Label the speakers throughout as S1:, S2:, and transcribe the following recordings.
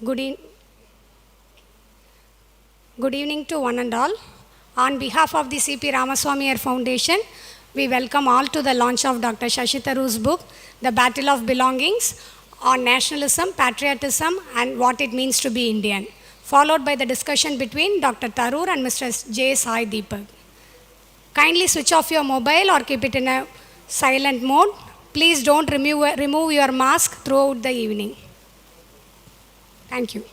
S1: Good, Good evening to one and all. On behalf of the C.P. Ramaswami Aiyar Foundation, we welcome all to the launch of Dr. Shashi Tharoor's book, The Battle of Belongings, on nationalism, patriotism, and what it means to be Indian, followed by the discussion between Dr. Tharoor and Mr. J. Sai Deepak. Kindly switch off your mobile or keep it in a silent mode. Please don't remove your mask throughout the evening. Thank you.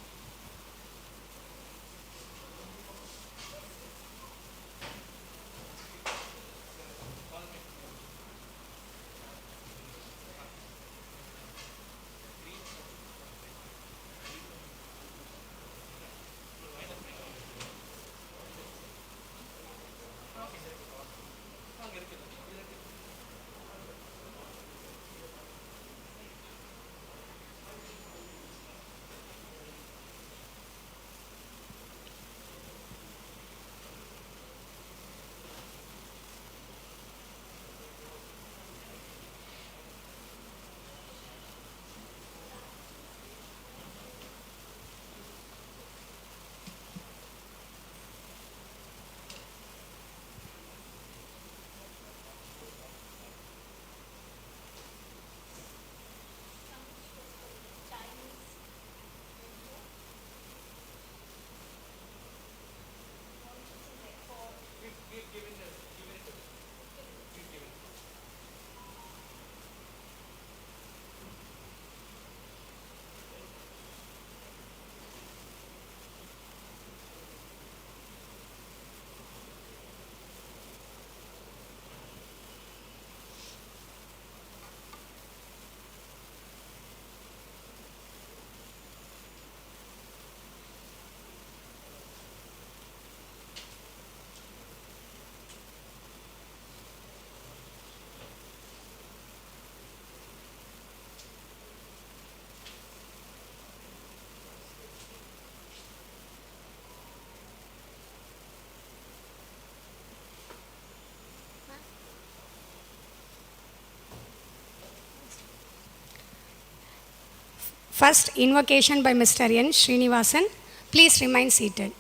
S1: First, invocation by Mr. N. Srinivasan. Please remain seated.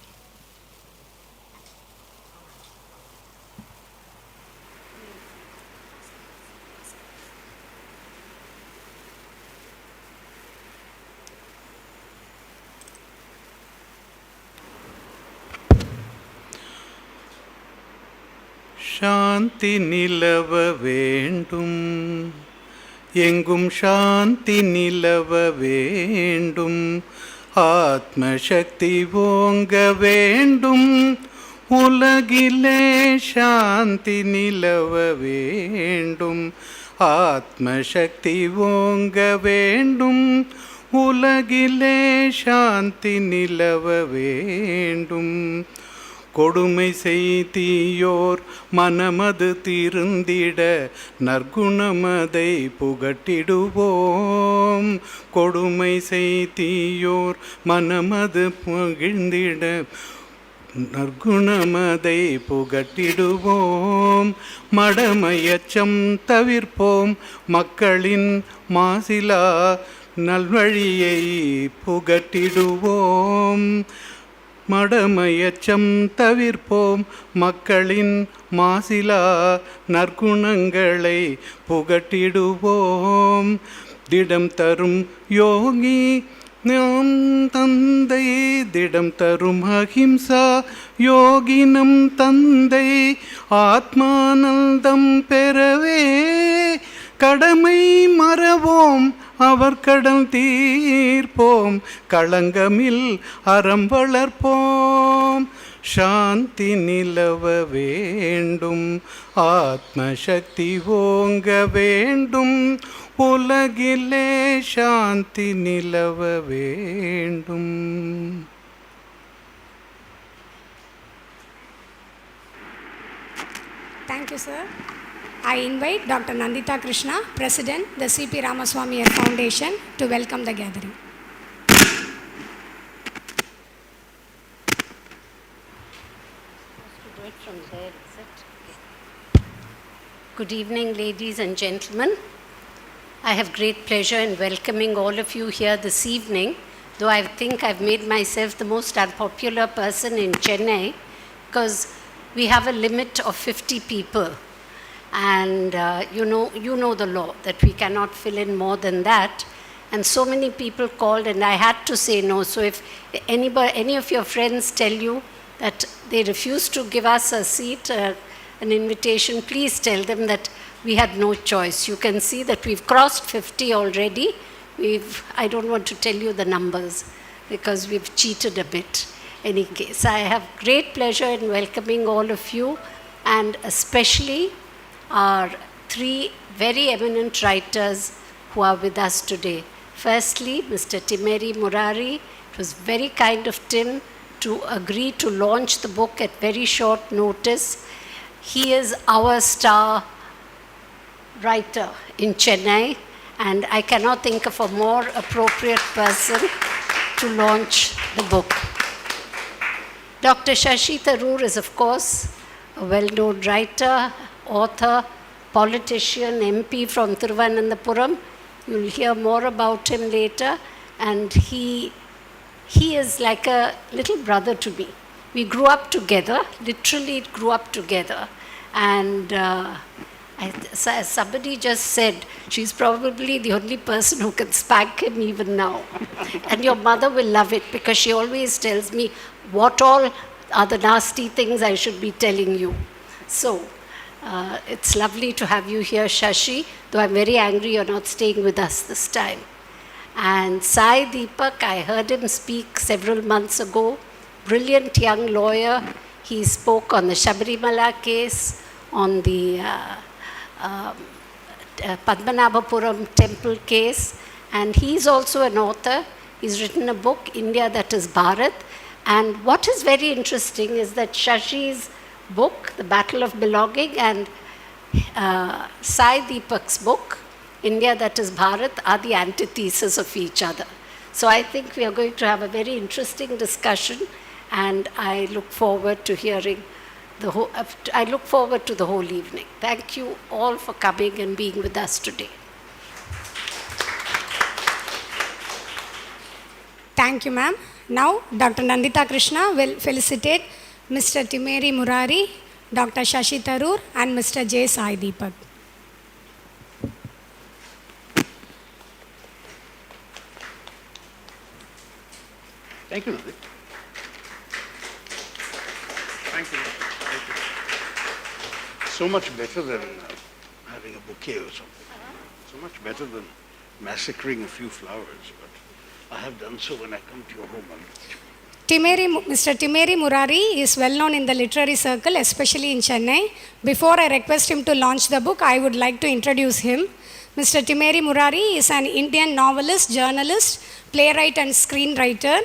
S2: சாந்தி நிலவ வேண்டும், எங்கும் சாந்தி நிலவ வேண்டும், ஆத்ம சக்தி ஓங்க வேண்டும், உலகிலே சாந்தி நிலவ வேண்டும், ஆத்ம சக்தி ஓங்க வேண்டும், உலகிலே சாந்தி நிலவ வேண்டும். கொடுமை செய்தியோர் மனமது திருந்திட நற்குணமதை புகட்டிடுவோம். கொடுமை செய்தியோர் மனமது புகிழ்ந்திட நற்குணமதை புகட்டிடுவோம். மடமையச்சம் தவிர்ப்போம், மக்களின் மாசிலா நல்வழியை புகட்டிடுவோம். மடமையச்சம் தவிர்ப்போம், மக்களின் மாசிலா நற்குணங்களை புகட்டிடுவோம். திடம் தரும் யோகி நம் தந்தை, திடம் தரும் அஹிம்சா யோகி நம் தந்தை, ஆத்மானந்தம் பெறவே கடமை மறவோம், அவர் கடல் தீர்ப்போம், களங்கமில் அறம் வளர்ப்போம். சாந்தி நிலவ வேண்டும், ஆத்ம சக்தி ஓங்க வேண்டும், உலகிலே சாந்தி நிலவ வேண்டும்.
S1: Thank you, sir. I invite Dr. Nandita Krishna, President, the C.P. Ramaswami Aiyar Foundation, to welcome the gathering.
S3: Do it from there, is it? Good evening, ladies and gentlemen. I have great pleasure in welcoming all of you here this evening though I think I've made myself the most unpopular person in Chennai, because we have a limit of 50 people. And you know the law, that we cannot fill in more than that. And so many people called, and I had to say no. So if any of your friends tell you that they refuse to give us a seat, an invitation, please tell them that we had no choice. You can see that we've crossed 50 already. I don't want to tell you the numbers because we've cheated a bit. Any case, I have great pleasure in welcoming all of you, and especially our three very eminent writers who are with us today. Firstly, Mr. Timeri Murari. It was very kind of Tim to agree to launch the book at very short notice. He is our star writer in Chennai, and I cannot think of a more appropriate person to launch the book. Dr. Shashi Tharoor is, of course, a well-known writer, author, politician, MP from Thiruvananthapuram. You'll hear more about him later. And he is like a little brother to me. We grew up together, literally grew up together. And as somebody just said, she's probably the only person who can spank him even now. And your mother will love it because she always tells me what all are the nasty things I should be telling you. So it's lovely to have you here, Shashi, though I'm very angry you're not staying with us this time. And Sai Deepak, I heard him speak several months ago, brilliant young lawyer. He spoke on the Shabarimala case, on the Padmanabhapuram temple case, and he's also an author. He's written a book, India That Is Bharat. And what is very interesting is that Shashi's book, The Battle of Belonging, and Sai Deepak's book, India That Is Bharat, are the antithesis of each other. So I think we are going to have a very interesting discussion, and I look forward to hearing I look forward to the whole evening. Thank you all for coming and being with us today.
S1: Thank you, ma'am. Now, Dr. Nandita Krishna will felicitate Mr. Timeri Murari, Dr. Shashi Tharoor, and Mr. J. Sai Deepak.
S2: Thank you, Nandita. Thank you. Thank you. So much better than having a bouquet or something. So much better than massacring a few flowers. But I have done so when I come to your home.
S1: Mr. Timeri Murari is well known in the literary circle, especially in Chennai. Before I request him to launch the book, I would like to introduce him. Mr. Timeri Murari is an Indian novelist, journalist, playwright, and screenwriter.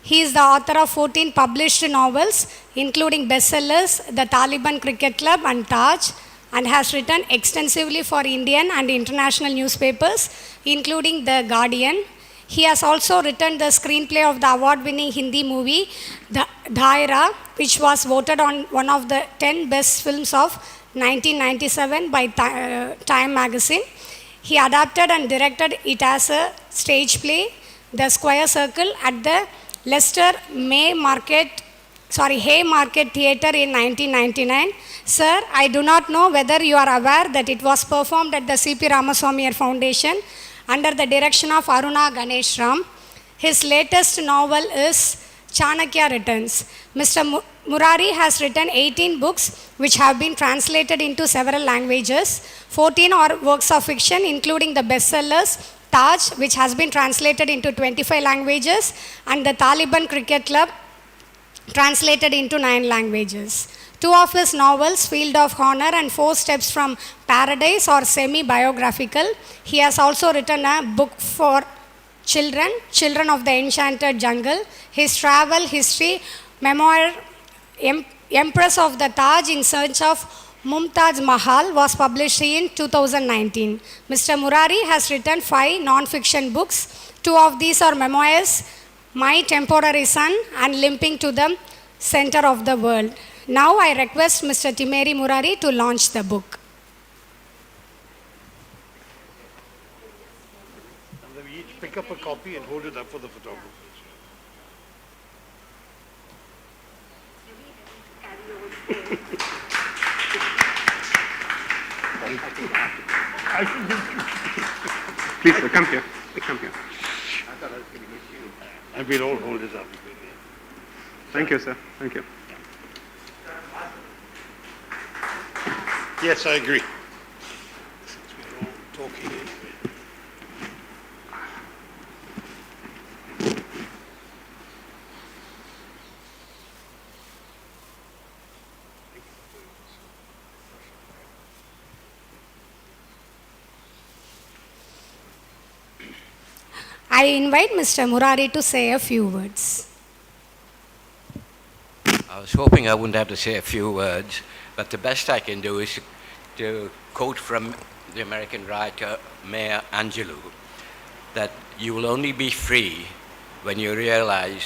S1: He is the author of 14 published novels, including bestsellers The Taliban Cricket Club and Taj, and has written extensively for Indian and international newspapers, including The Guardian. He has also written the screenplay of the award-winning Hindi movie, The Dhaira, which was voted on one of the 10 best films of 1997 by Time magazine. He adapted and directed it as a stage play, The Square Circle, at the Leicester Haymarket Theatre in 1999. Sir, I do not know whether you are aware that it was performed at the C.P. Ramaswami Aiyar Foundation under the direction of Aruna Ganesh Ram. His latest novel is Chanakya Returns. Mr. Murari has written 18 books which have been translated into several languages. 14 are works of fiction, including the bestsellers Taj, which has been translated into 25 languages, and the Taliban Cricket Club, translated into 9 languages. 2 of his novels, Field of Honor and 4 Steps from Paradise, are semi-biographical. He has also written a book for children, Children of the Enchanted Jungle. His travel history memoir, Empress of the Taj in Search of Mumtaz Mahal, was published in 2019. Mr. Murari has written 5 non-fiction books. 2 of these are memoirs, My Temporary Son and Limping to the Center of the World. Now I request Mr. Timeri Murari to launch the book.
S2: We each pick pick up a copy and hold it up for the photographers.
S4: Please, sir, come here. Come here.
S2: And we'll all hold it up.
S4: Thank you, sir. Thank you.
S2: Yes, I agree. Since we're all talking anyway.
S1: I invite Mr. Murari to say a few words.
S5: I was hoping I wouldn't have to say a few words, but the best I can do is to quote from the American writer Maya Angelou, that you will only be free when you realize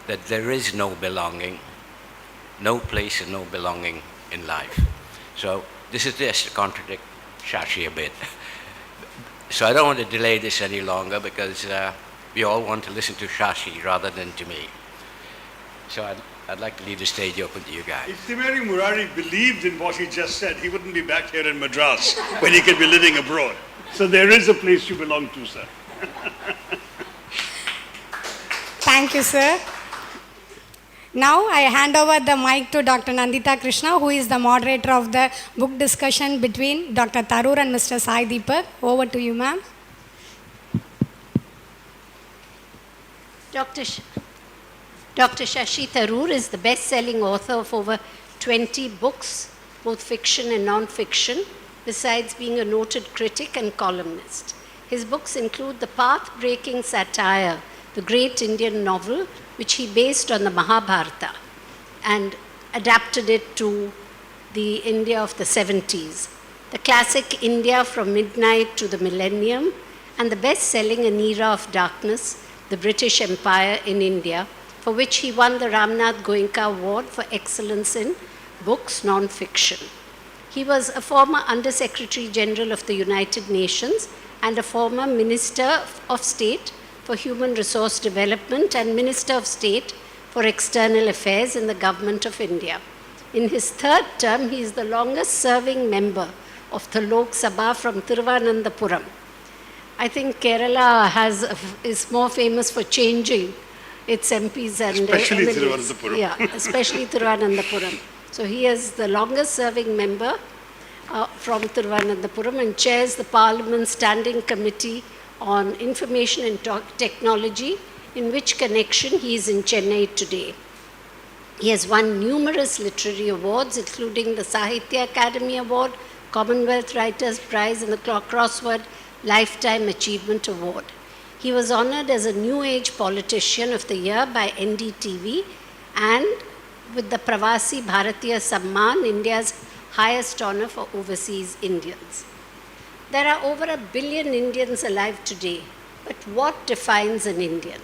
S5: that there is no belonging, no place and no belonging in life. So this is just to contradict Shashi a bit. So I don't want to delay this any longer because we all want to listen to Shashi rather than to me. So I'd like to leave the stage open to you guys.
S2: If Timeri Murari believed in what he just said, he wouldn't be back here in Madras when he could be living abroad. So there is a place you belong to, sir.
S1: Thank you, sir. Now I hand over the mic to Dr. Nandita Krishna, who is the moderator of the book discussion between Dr. Tharoor and Mr. Sai Deepak. Over to you, ma'am.
S3: Dr. Shashi Tharoor is the best-selling author of over 20 books, both fiction and non-fiction, besides being a noted critic and columnist. His books include the path-breaking satire, The Great Indian Novel, which he based on the Mahabharata and adapted it to the India of the 70s. The classic India from Midnight to the Millennium, and the best-selling An Era of Darkness, The British Empire in India, for which he won the Ramnath Goenka Award for Excellence in Books Non-Fiction. He was a former Under-Secretary General of the United Nations and a former Minister of State for Human Resource Development and Minister of State for External Affairs in the Government of India. In his third term, he is the longest-serving member of the Lok Sabha from Thiruvananthapuram. I think Kerala is more famous for changing its MPs and
S2: Especially
S3: MLAs.
S2: Thiruvananthapuram.
S3: Yeah, especially Thiruvananthapuram. So he is the longest-serving member from Thiruvananthapuram and chairs the Parliament's Standing Committee on Information and Technology, in which connection he is in Chennai today. He has won numerous literary awards, including the Sahitya Academy Award, Commonwealth Writers' Prize, and the Crossword Lifetime Achievement Award. He was honored as a New Age Politician of the Year by NDTV and with the Pravasi Bharatiya Samman, India's highest honor for overseas Indians. There are over 1 billion Indians alive today, but what defines an Indian?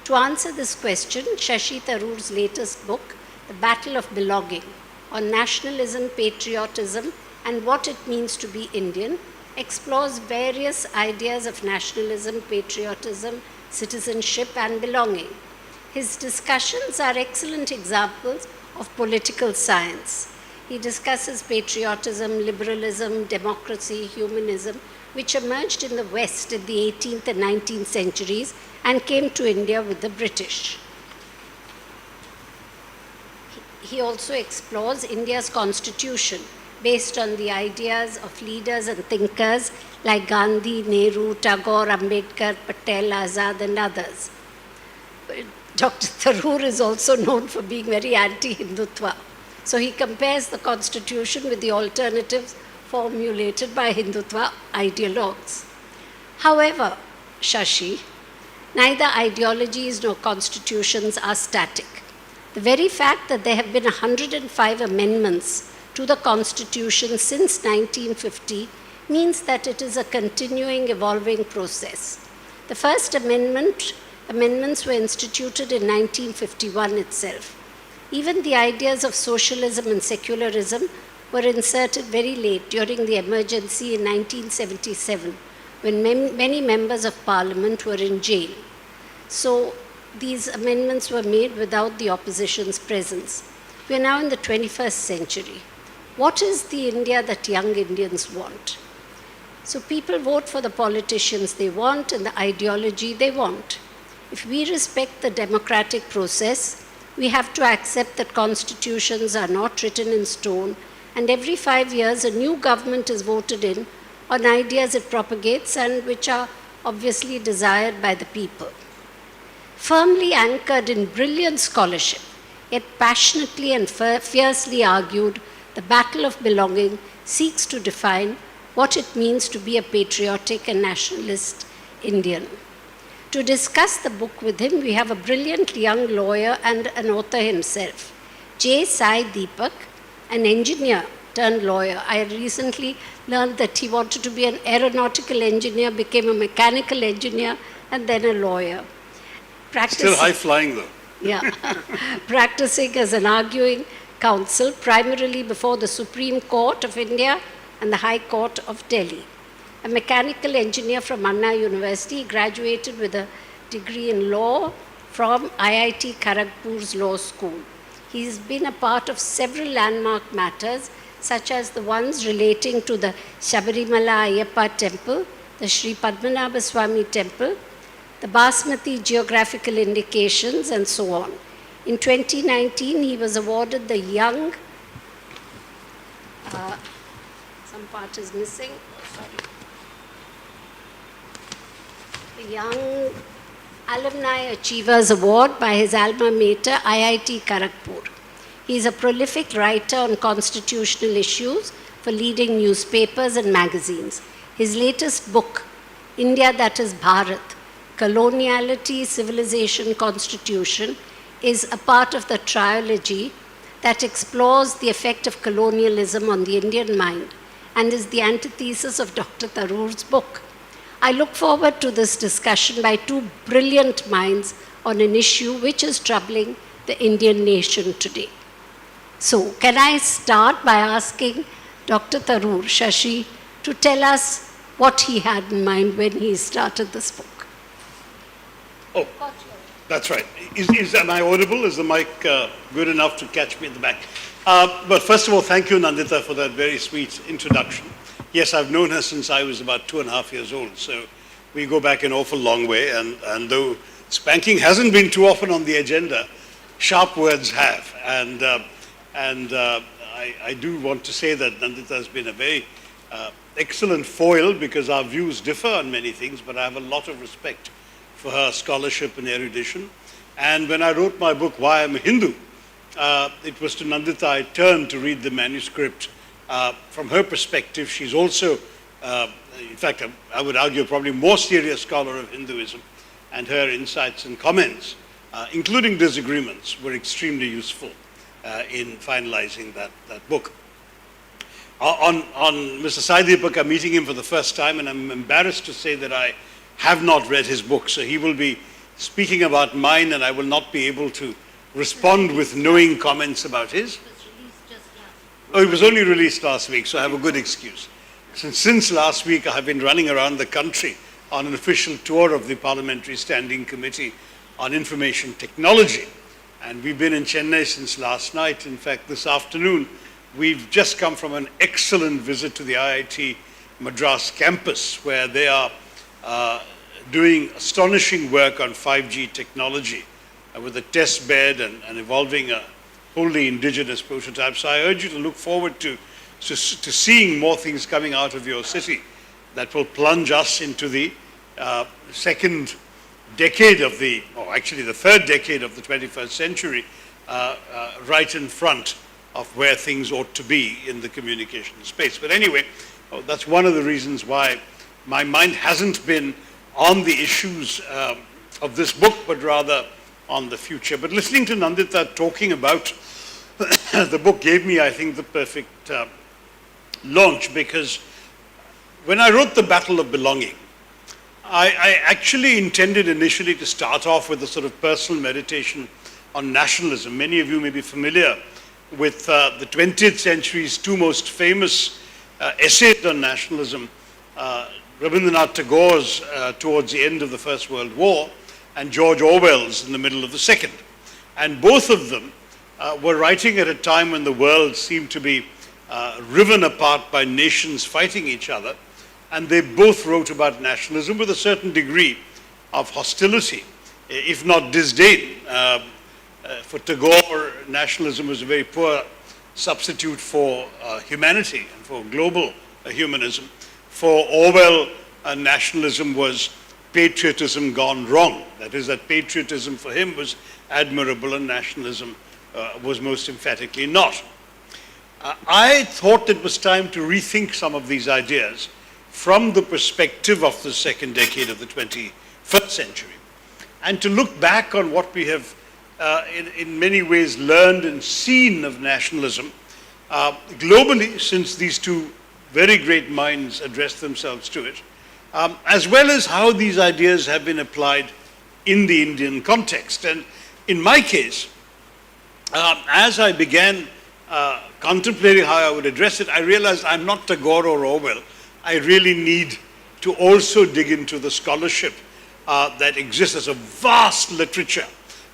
S3: To answer this question, Shashi Tharoor's latest book, The Battle of Belonging, on nationalism, patriotism, and what it means to be Indian, explores various ideas of nationalism, patriotism, citizenship, and belonging. His discussions are excellent examples of political science. He discusses patriotism, liberalism, democracy, humanism, which emerged in the West in the 18th and 19th centuries and came to India with the British. He also explores India's constitution based on the ideas of leaders and thinkers like Gandhi, Nehru, Tagore, Ambedkar, Patel, Azad, and others. Dr. Tharoor is also known for being very anti-Hindutva. So he compares the constitution with the alternatives formulated by Hindutva ideologues. However, Shashi, neither ideologies nor constitutions are static. The very fact that there have been 105 amendments to the Constitution since 1950 means that it is a continuing, evolving process. The first amendments were instituted in 1951 itself. Even the ideas of socialism and secularism were inserted very late during the emergency in 1977, when many members of parliament were in jail. So these amendments were made without the opposition's presence. We are now in the 21st century. What is the India that young Indians want? So people vote for the politicians they want and the ideology they want. If we respect the democratic process, we have to accept that constitutions are not written in stone, and every 5 years a new government is voted in on ideas it propagates and which are obviously desired by the people. Firmly anchored in brilliant scholarship, yet passionately and fiercely argued, the battle of belonging seeks to define what it means to be a patriotic and nationalist Indian. To discuss the book with him, we have a brilliant young lawyer and an author himself, Sai Deepak, an engineer turned lawyer. I recently learned that he wanted to be an aeronautical engineer, became a mechanical engineer, and then a lawyer.
S2: Still high-flying, though.
S3: Yeah. Practicing as an arguing counsel, primarily before the Supreme Court of India and the High Court of Delhi. A mechanical engineer from Anna University, he graduated with a degree in law from IIT Kharagpur's law school. He's been a part of several landmark matters, such as the ones relating to the Shabarimala Ayyappa temple, the Sri Padmanabha Swami temple, the Basmati geographical indications, and so on. In 2019, he was awarded the Young, some part is missing, sorry. The Young Alumni Achievers Award by his alma mater, IIT Kharagpur. He is a prolific writer on constitutional issues for leading newspapers and magazines. His latest book, India That is Bharat, Coloniality, Civilisation, Constitution, is a part of the trilogy that explores the effect of colonialism on the Indian mind and is the antithesis of Dr. Tharoor's book. I look forward to this discussion by two brilliant minds on an issue which is troubling the Indian nation today. So, can I start by asking Dr. Tharoor, Shashi, to tell us what he had in mind when he started this book?
S2: Oh, that's right. Am I audible? Is the mic good enough to catch me at the back? But first of all, thank you, Nandita, for that very sweet introduction. Yes, I've known her since I was about 2.5 years old, so we go back an awful long way, and though spanking hasn't been too often on the agenda, sharp words have. And I do want to say that Nandita has been a very excellent foil, because our views differ on many things, but I have a lot of respect for her scholarship and erudition. And when I wrote my book, Why I'm a Hindu, it was to Nandita I turned to read the manuscript. From her perspective, she's also, in fact, I would argue, probably more serious scholar of Hinduism, and her insights and comments, including disagreements, were extremely useful in finalizing that book. On Mr. Sai Deepak, I'm meeting him for the first time, and I'm embarrassed to say that I have not read his book, so he will be speaking about mine, and I will not be able to respond with knowing comments about his. Oh, it was only released last week, so I have a good excuse. Since last week, I have been running around the country on an official tour of the Parliamentary Standing Committee on Information Technology. And we've been in Chennai since last night. In fact, this afternoon, we've just come from an excellent visit to the IIT Madras campus, where they are doing astonishing work on 5G technology with a test bed and evolving a wholly indigenous prototype. So I urge you to look forward to seeing more things coming out of your city that will plunge us into the second decade of the third decade of the 21st century, right in front of where things ought to be in the communication space. But anyway, that's one of the reasons why my mind hasn't been on the issues of this book, but rather on the future. But listening to Nandita talking about the book gave me, I think, the perfect launch, because when I wrote The Battle of Belonging, I actually intended initially to start off with a sort of personal meditation on nationalism. Many of you may be familiar with the 20th century's two most famous essays on nationalism, Rabindranath Tagore's towards the end of the First World War, and George Orwell's in the middle of the Second. And both of them were writing at a time when the world seemed to be riven apart by nations fighting each other, and they both wrote about nationalism with a certain degree of hostility, if not disdain. For Tagore, nationalism was a very poor substitute for humanity and for global humanism. For Orwell, nationalism was patriotism gone wrong. That is, that patriotism for him was admirable and nationalism was most emphatically not. I thought it was time to rethink some of these ideas from the perspective of the second decade of the 21st century, and to look back on what we have in many ways learned and seen of nationalism globally since these two very great minds addressed themselves to it, as well as how these ideas have been applied in the Indian context. And in my case, as I began contemplating how I would address it, I realized I'm not Tagore or Orwell. I really need to also dig into the scholarship that exists as a vast literature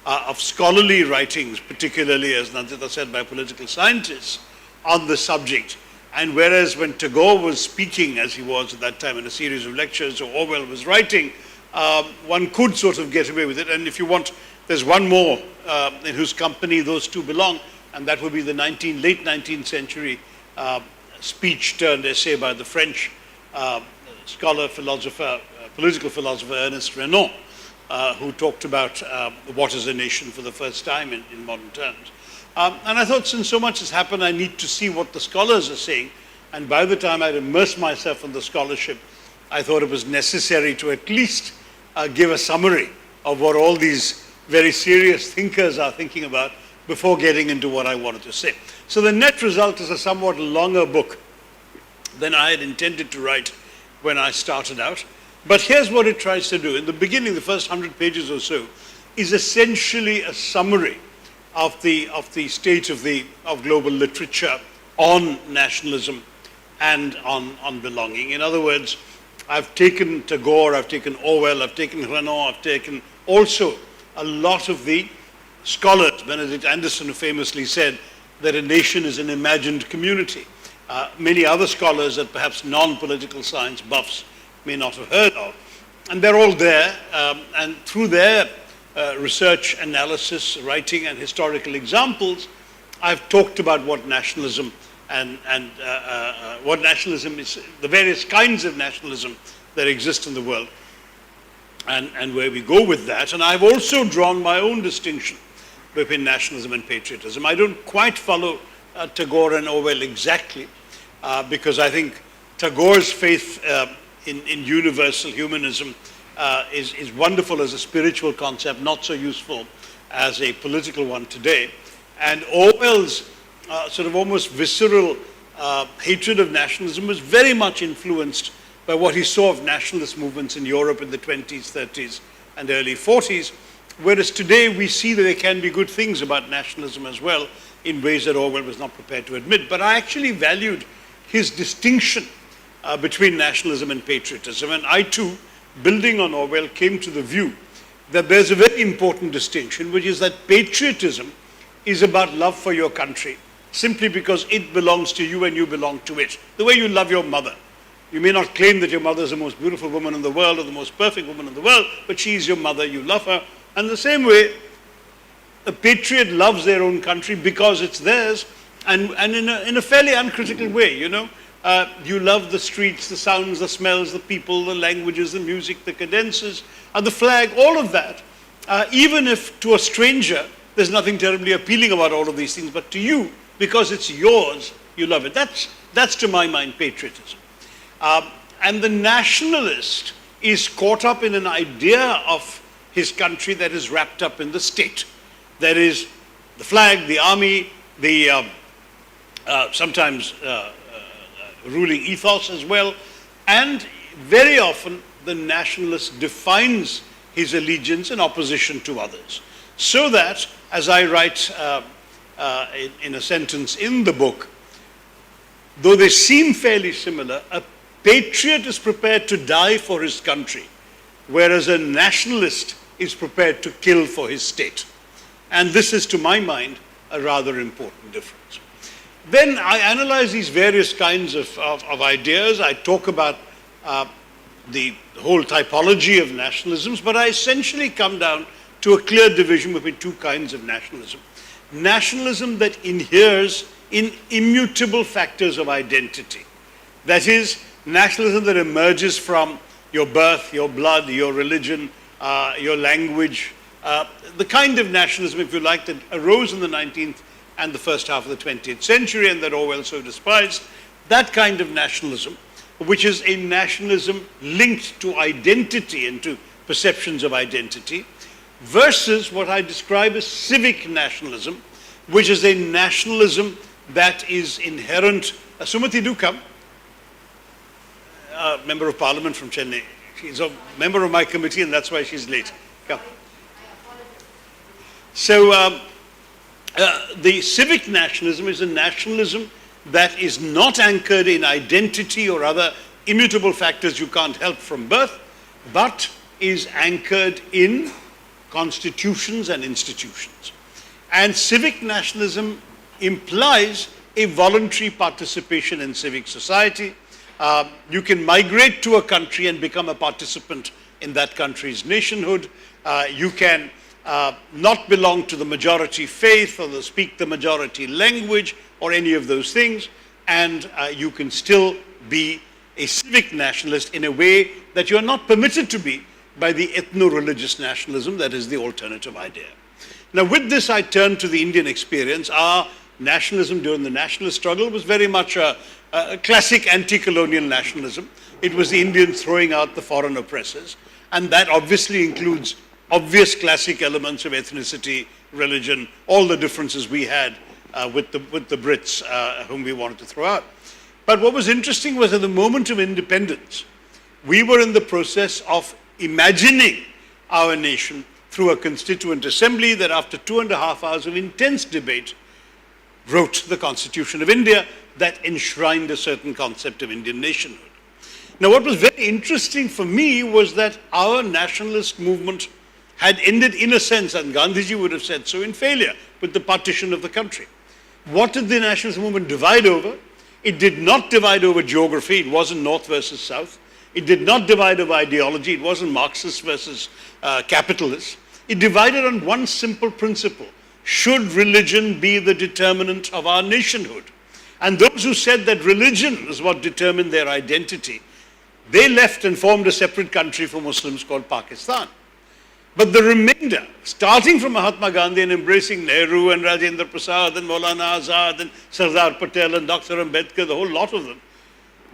S2: of scholarly writings, particularly, as Nandita said, by political scientists on the subject. And whereas when Tagore was speaking, as he was at that time in a series of lectures, or Orwell was writing, one could sort of get away with it. And if you want, there's one more in whose company those two belong, and that would be the late 19th century speech turned essay by the French scholar, philosopher, political philosopher Ernest Renan, who talked about what is a nation for the first time in modern terms. And I thought, since so much has happened, I need to see what the scholars are saying. And by the time I'd immersed myself in the scholarship, I thought it was necessary to at least give a summary of what all these very serious thinkers are thinking about before getting into what I wanted to say. So the net result is a somewhat longer book than I had intended to write when I started out. But here's what it tries to do. In the beginning, the first 100 pages or so is essentially a summary of the state of global literature on nationalism and on belonging. In other words, I've taken Tagore, I've taken Orwell, I've taken Renan, I've taken also a lot of the scholars. Benedict Anderson famously said that a nation is an imagined community. Many other scholars that perhaps non-political science buffs may not have heard of. And they're all there, and through their research, analysis, writing, and historical examples, I've talked about what nationalism and what nationalism is, the various kinds of nationalism that exist in the world, and where we go with that. And I've also drawn my own distinction between nationalism and patriotism. I don't quite follow Tagore and Orwell exactly, because I think Tagore's faith in universal humanism is wonderful as a spiritual concept, not so useful as a political one today. And Orwell's sort of almost visceral hatred of nationalism was very much influenced by what he saw of nationalist movements in Europe in the 20s, 30s, and early 40s, whereas today we see that there can be good things about nationalism as well in ways that Orwell was not prepared to admit. But I actually valued his distinction between nationalism and patriotism, and I too, building on Orwell, came to the view that there's a very important distinction, which is that patriotism is about love for your country, simply because it belongs to you and you belong to it. The way you love your mother. You may not claim that your mother is the most beautiful woman in the world or the most perfect woman in the world, but she is your mother, you love her. And the same way, a patriot loves their own country because it's theirs, and in a fairly uncritical way, you know. You love the streets, the sounds, the smells, the people, the languages, the music, the cadences, the flag, all of that. Even if to a stranger, there's nothing terribly appealing about all of these things, but to you, because it's yours, you love it. That's to my mind, patriotism. And the nationalist is caught up in an idea of his country that is wrapped up in the state. That is the flag, the army, the sometimes ruling ethos as well. And very often the nationalist defines his allegiance in opposition to others. So that, as I write in a sentence in the book, though they seem fairly similar, a patriot is prepared to die for his country, whereas a nationalist is prepared to kill for his state. And this is, to my mind, a rather important difference. Then I analyze these various kinds of ideas. I talk about the whole typology of nationalisms, but I essentially come down to a clear division between two kinds of nationalism. Nationalism that inheres in immutable factors of identity. That is, nationalism that emerges from your birth, your blood, your religion, your language, the kind of nationalism, if you like, that arose in the 19th and the first half of the 20th century and that Orwell so despised, that kind of nationalism, which is a nationalism linked to identity and to perceptions of identity, versus what I describe as civic nationalism, which is a nationalism that is inherent. Sumati, do come. Member of Parliament from Chennai. She's a member of my committee and that's why she's late. Come. So the civic nationalism is a nationalism that is not anchored in identity or other immutable factors you can't help from birth, but is anchored in constitutions and institutions. And civic nationalism implies a voluntary participation in civic society. You can migrate to a country and become a participant in that country's nationhood. You can not belong to the majority faith or speak the majority language or any of those things, and you can still be a civic nationalist in a way that you are not permitted to be by the ethno-religious nationalism that is the alternative idea. Now with this I turn to the Indian experience. Our nationalism during the nationalist struggle was very much a classic anti-colonial nationalism. It was the Indians throwing out the foreign oppressors, and that obviously includes obvious classic elements of ethnicity, religion, all the differences we had with the Brits whom we wanted to throw out. But what was interesting was at the moment of independence, we were in the process of imagining our nation through a constituent assembly that after 2.5 hours of intense debate wrote the Constitution of India that enshrined a certain concept of Indian nationhood. Now what was very interesting for me was that our nationalist movement had ended in a sense, and Gandhiji would have said so, in failure with the partition of the country. What did the nationalist movement divide over? It did not divide over geography. It wasn't North versus South. It did not divide over ideology. It wasn't Marxist versus capitalist. It divided on one simple principle. Should religion be the determinant of our nationhood? And those who said that religion is what determined their identity, they left and formed a separate country for Muslims called Pakistan. But the remainder, starting from Mahatma Gandhi and embracing Nehru and Rajendra Prasad and Maulana Azad and Sardar Patel and Dr. Ambedkar, the whole lot of them,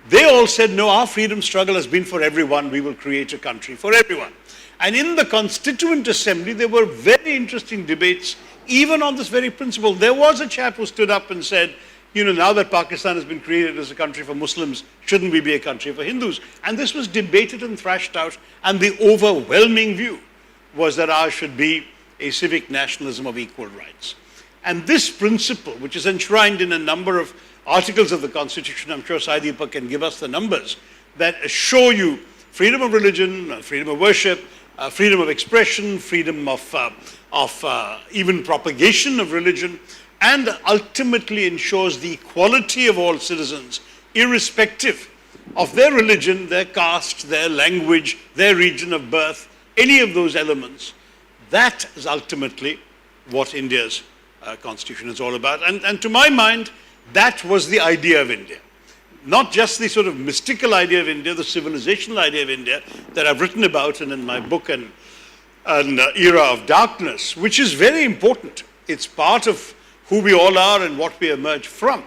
S2: they all said, no, our freedom struggle has been for everyone. We will create a country for everyone. And in the Constituent Assembly, there were very interesting debates, even on this very principle. There was a chap who stood up and said, you know, now that Pakistan has been created as a country for Muslims, shouldn't we be a country for Hindus? And this was debated and thrashed out, and the overwhelming view was that ours should be a civic nationalism of equal rights. And this principle, which is enshrined in a number of articles of the Constitution, I'm sure Sai Deepak can give us the numbers, that assure you freedom of religion, freedom of worship, freedom of expression, freedom of even propagation of religion, and ultimately ensures the equality of all citizens, irrespective of their religion, their caste, their language, their region of birth, any of those elements. That is ultimately what India's constitution is all about. And to my mind, that was the idea of India. Not just the sort of mystical idea of India, the civilizational idea of India that I've written about and in my book an Era of Darkness, which is very important. It's part of who we all are and what we emerge from.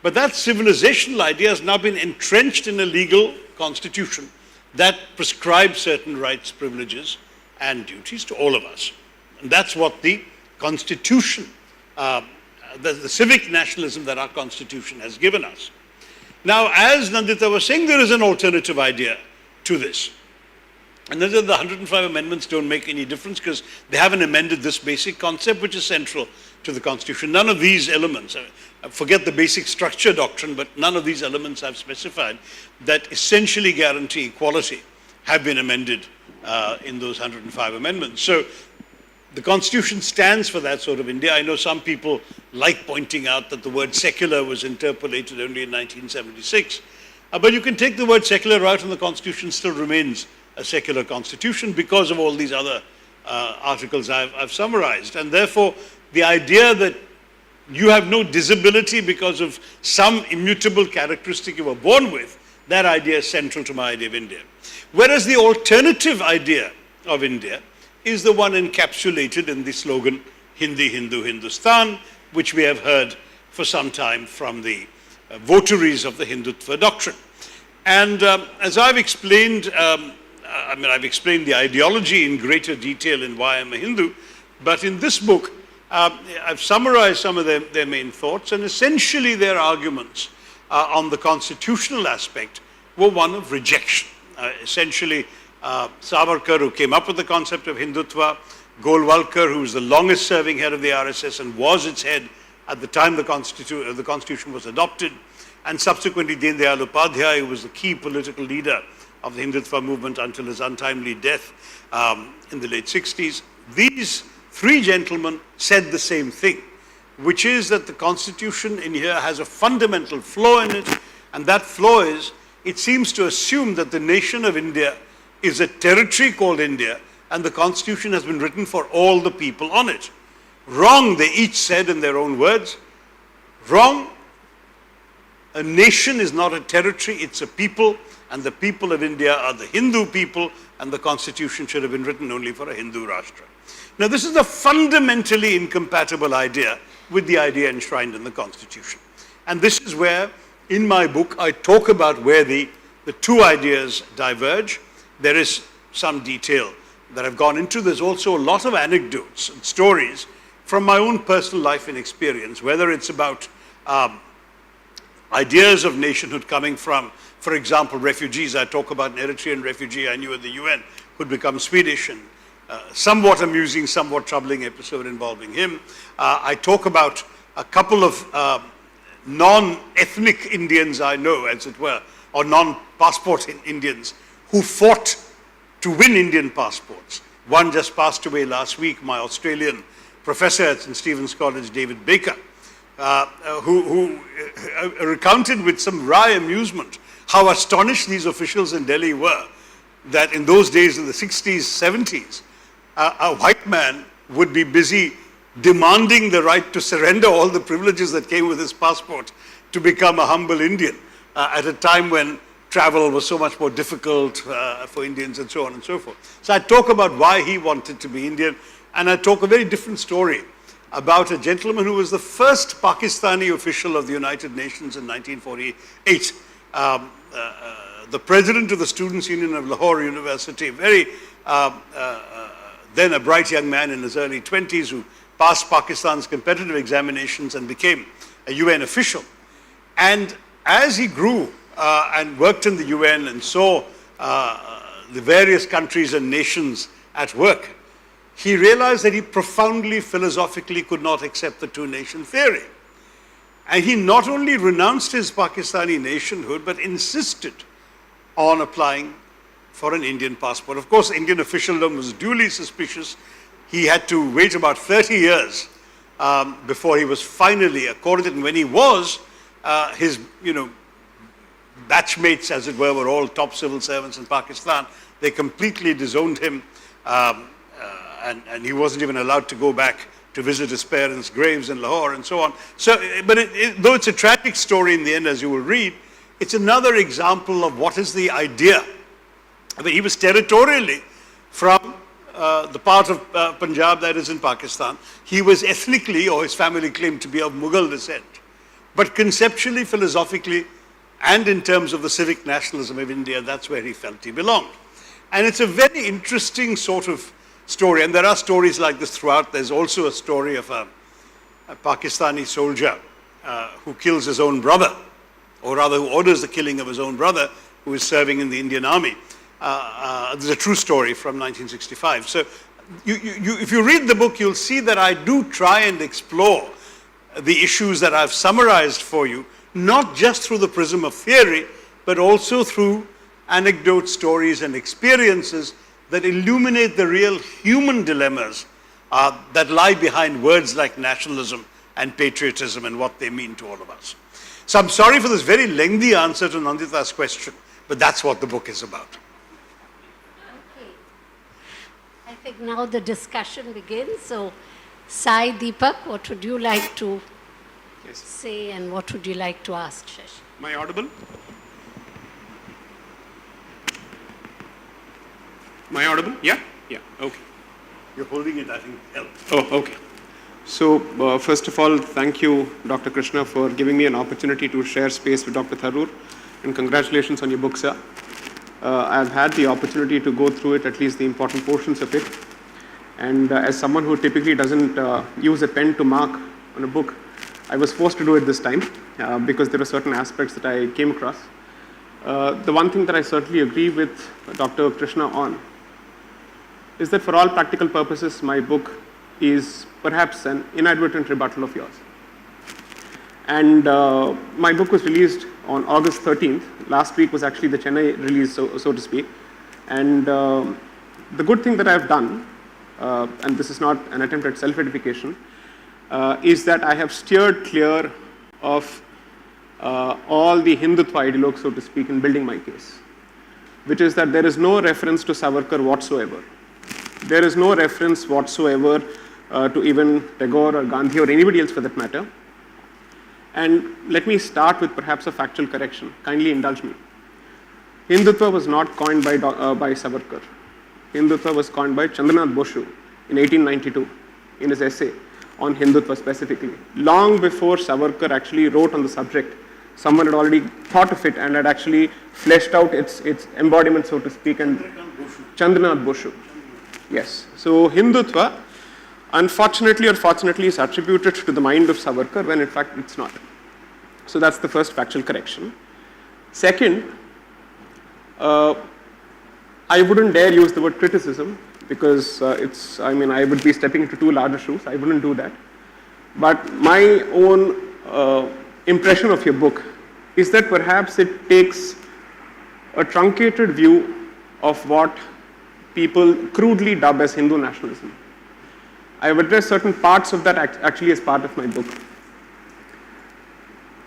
S2: But that civilizational idea has now been entrenched in a legal constitution that prescribes certain rights, privileges, and duties to all of us. And that's what the Constitution, the civic nationalism that our Constitution has given us. Now, as Nandita was saying, there is an alternative idea to this. And the 105 amendments don't make any difference because they haven't amended this basic concept, which is central to the Constitution. None of these elements, forget the basic structure doctrine, but none of these elements I've specified that essentially guarantee equality have been amended in those 105 amendments. So the Constitution stands for that sort of India. I know some people like pointing out that the word secular was interpolated only in 1976. But you can take the word secular out and the Constitution still remains a secular constitution because of all these other articles I've summarized. And therefore, the idea that you have no disability because of some immutable characteristic you were born with, that idea is central to my idea of India. Whereas the alternative idea of India is the one encapsulated in the slogan, Hindi, Hindu, Hindustan, which we have heard for some time from the votaries of the Hindutva doctrine. And as I've explained, I've explained the ideology in greater detail in Why I'm a Hindu, but in this book, I've summarized some of their main thoughts, and essentially their arguments on the constitutional aspect were one of rejection. Essentially, Savarkar, who came up with the concept of Hindutva, Golwalkar, who was the longest serving head of the RSS and was its head at the time the Constitution was adopted, and subsequently Deen Dayal Upadhyay, who was the key political leader of the Hindutva movement until his untimely death in the late 60s. These three gentlemen said the same thing, which is that the Constitution in here has a fundamental flaw in it, and that flaw is it seems to assume that the nation of India is a territory called India, and the Constitution has been written for all the people on it. Wrong, they each said in their own words. Wrong. A nation is not a territory, it's a people, and the people of India are the Hindu people, and the Constitution should have been written only for a Hindu Rashtra. Now, this is a fundamentally incompatible idea with the idea enshrined in the Constitution. And this is where, in my book, I talk about where the two ideas diverge. There is some detail that I've gone into. There's also a lot of anecdotes and stories from my own personal life and experience, whether it's about ideas of nationhood coming from, for example, refugees. I talk about an Eritrean refugee I knew at the UN who'd become Swedish, and somewhat amusing, somewhat troubling episode involving him. I talk about a couple of non-ethnic Indians I know, as it were, or non-passport Indians who fought to win Indian passports. One just passed away last week, my Australian professor at St. Stephen's College, David Baker, who recounted with some wry amusement how astonished these officials in Delhi were that in those days, in the 60s, 70s, a white man would be busy demanding the right to surrender all the privileges that came with his passport to become a humble Indian at a time when travel was so much more difficult for Indians and so on and so forth. So I talk about why he wanted to be Indian, and I talk a very different story about a gentleman who was the first Pakistani official of the United Nations in 1948, the president of the Students' Union of Lahore University, then a bright young man in his early 20s who passed Pakistan's competitive examinations and became a UN official. And as he grew and worked in the UN and saw the various countries and nations at work, he realized that he profoundly, philosophically could not accept the two-nation theory. And he not only renounced his Pakistani nationhood, but insisted on applying for an Indian passport. Of course, Indian officialdom was duly suspicious. He had to wait about 30 years before he was finally accorded. And when he was, his batchmates, as it were all top civil servants in Pakistan. They completely disowned him, and he wasn't even allowed to go back to visit his parents' graves in Lahore and so on. So, but though it's a tragic story in the end, as you will read, it's another example of what is the idea. I mean, he was territorially from the part of Punjab that is in Pakistan. He was ethnically, or his family claimed to be of Mughal descent. But conceptually, philosophically, and in terms of the civic nationalism of India, that's where he felt he belonged. And it's a very interesting sort of story, and there are stories like this throughout. There's also a story of a Pakistani soldier who kills his own brother, or rather who orders the killing of his own brother, who is serving in the Indian army. There's a true story from 1965. So if you read the book, you'll see that I do try and explore the issues that I've summarized for you, not just through the prism of theory, but also through anecdotes, stories, and experiences that illuminate the real human dilemmas that lie behind words like nationalism and patriotism and what they mean to all of us. So I'm sorry for this very lengthy answer to Nandita's question, but that's what the book is about.
S3: Okay. I think now the discussion begins. So, Sai Deepak, what would you like to say and what would you like to ask, Shashi?
S4: Am I audible? Am I audible? Yeah? Yeah, okay.
S2: You're holding it, I think, helps.
S4: Oh, okay. So, first of all, thank you, Dr. Krishna, for giving me an opportunity to share space with Dr. Tharoor, and congratulations on your book, sir. I've had the opportunity to go through it, at least the important portions of it. And as someone who typically doesn't use a pen to mark on a book, I was forced to do it this time because there are certain aspects that I came across. The one thing that I certainly agree with Dr. Krishna on is that for all practical purposes, my book is perhaps an inadvertent rebuttal of yours. And my book was released on August 13th. Last week was actually the Chennai release, so to speak. And the good thing that I've done, and this is not an attempt at self-edification, is that I have steered clear of all the Hindutva ideologues, so to speak, in building my case, which is that there is no reference to Savarkar whatsoever. There is no reference whatsoever to even Tagore or Gandhi or anybody else for that matter. And let me start with perhaps a factual correction. Kindly indulge me. Hindutva was not coined by Savarkar. Hindutva was coined by Chandranath Boshu in 1892 in his essay on Hindutva specifically. Long before Savarkar actually wrote on the subject, someone had already thought of it and had actually fleshed out its embodiment, so to speak, and Chandranath Boshu. Yes. So Hindutva, unfortunately or fortunately, is attributed to the mind of Savarkar when in fact it's not. So that's the first factual correction. Second, I wouldn't dare use the word criticism because I would be stepping into too large shoes. I wouldn't do that. But my own impression of your book is that perhaps it takes a truncated view of what people crudely dub as Hindu nationalism. I have addressed certain parts of that actually as part of my book.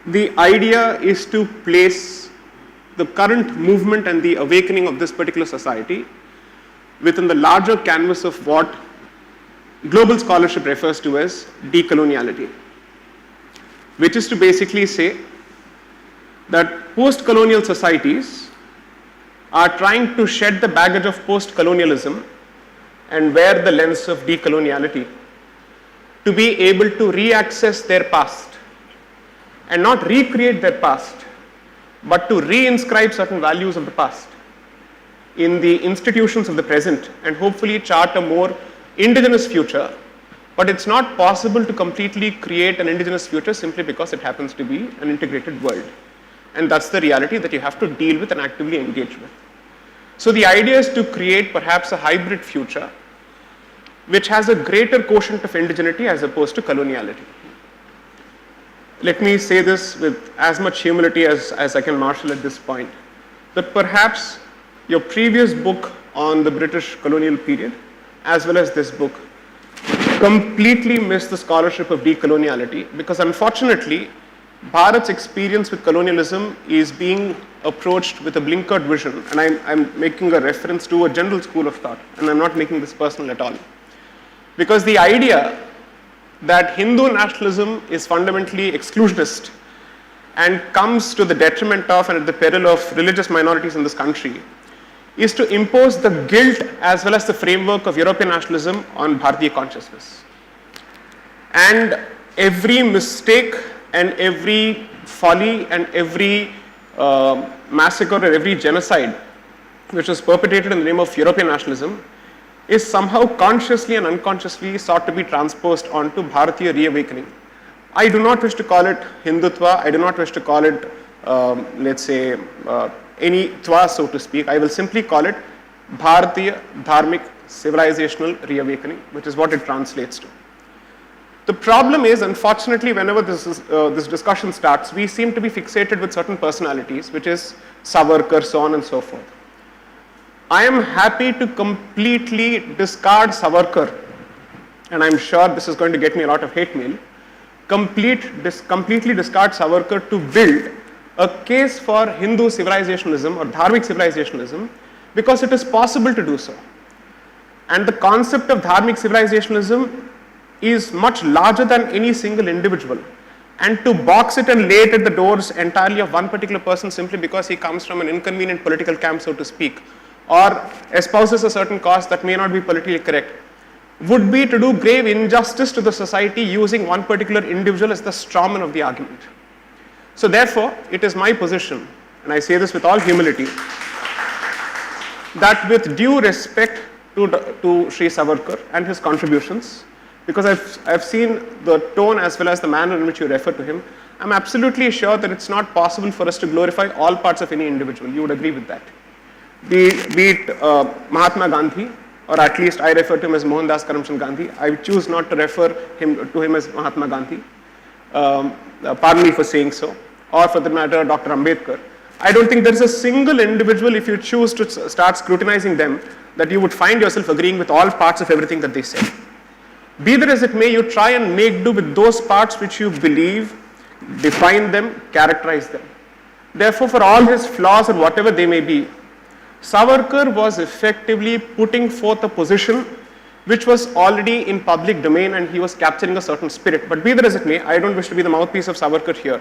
S4: The idea is to place the current movement and the awakening of this particular society within the larger canvas of what global scholarship refers to as decoloniality, which is to basically say that post-colonial societies are trying to shed the baggage of post-colonialism and wear the lens of decoloniality to be able to re-access their past and not recreate their past, but to re-inscribe certain values of the past in the institutions of the present and hopefully chart a more indigenous future. But it's not possible to completely create an indigenous future simply because it happens to be an integrated world. And that's the reality that you have to deal with and actively engage with. So the idea is to create perhaps a hybrid future which has a greater quotient of indigeneity as opposed to coloniality. Let me say this with as much humility as I can marshal at this point, that perhaps your previous book on the British colonial period as well as this book completely missed the scholarship of decoloniality, because unfortunately Bharat's experience with colonialism is being approached with a blinkered vision, and I'm making a reference to a general school of thought, and I'm not making this personal at all. Because the idea that Hindu nationalism is fundamentally exclusionist and comes to the detriment of and at the peril of religious minorities in this country is to impose the guilt as well as the framework of European nationalism on Bharatiya consciousness. And every mistake and every folly and every massacre or every genocide which was perpetrated in the name of European nationalism is somehow consciously and unconsciously sought to be transposed onto Bharatiya reawakening. I do not wish to call it Hindutva, I do not wish to call it, any Twa, so to speak. I will simply call it Bharatiya Dharmik civilizational reawakening, which is what it translates to. The problem is, unfortunately, whenever this discussion starts, we seem to be fixated with certain personalities, which is Savarkar, so on and so forth. I am happy to completely discard Savarkar, and I'm sure this is going to get me a lot of hate mail, completely discard Savarkar to build a case for Hindu civilizationalism or Dharmic civilizationalism, because it is possible to do so. And the concept of Dharmic civilizationalism is much larger than any single individual. And to box it and lay it at the doors entirely of one particular person simply because he comes from an inconvenient political camp, so to speak, or espouses a certain cause that may not be politically correct, would be to do grave injustice to the society using one particular individual as the strawman of the argument. So therefore, it is my position, and I say this with all humility, that with due respect to Sri Savarkar and his contributions, because I've seen the tone as well as the manner in which you refer to him, I'm absolutely sure that it's not possible for us to glorify all parts of any individual. You would agree with that. Be it Mahatma Gandhi, or at least I refer to him as Mohandas Karamchand Gandhi. I choose not to refer to him as Mahatma Gandhi. Pardon me for saying so. Or for the matter, Dr. Ambedkar. I don't think there is a single individual, if you choose to start scrutinizing them, that you would find yourself agreeing with all parts of everything that they say. Be that as it may, you try and make do with those parts which you believe, define them, characterize them. Therefore, for all his flaws or whatever they may be, Savarkar was effectively putting forth a position which was already in public domain, and he was capturing a certain spirit. But be that as it may, I don't wish to be the mouthpiece of Savarkar here.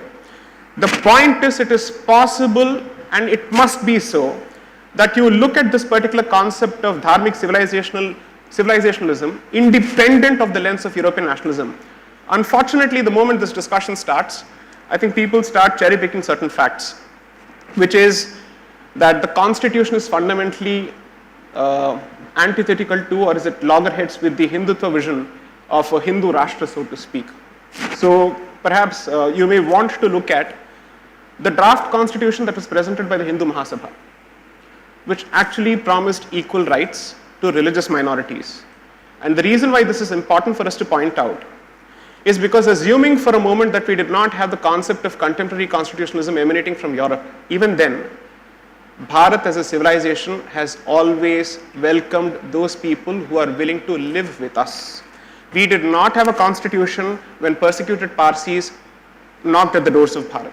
S4: The point is, it is possible, and it must be so, that you look at this particular concept of Dharmic civilizationalism independent of the lens of European nationalism. Unfortunately, the moment this discussion starts, I think people start cherry picking certain facts, which is that the constitution is fundamentally antithetical to, or is it loggerheads with, the Hindutva vision of a Hindu Rashtra, so to speak. So perhaps you may want to look at the draft constitution that was presented by the Hindu Mahasabha, which actually promised equal rights to religious minorities. And the reason why this is important for us to point out is because, assuming for a moment that we did not have the concept of contemporary constitutionalism emanating from Europe, even then, Bharat as a civilization has always welcomed those people who are willing to live with us. We did not have a constitution when persecuted Parsis knocked at the doors of Bharat.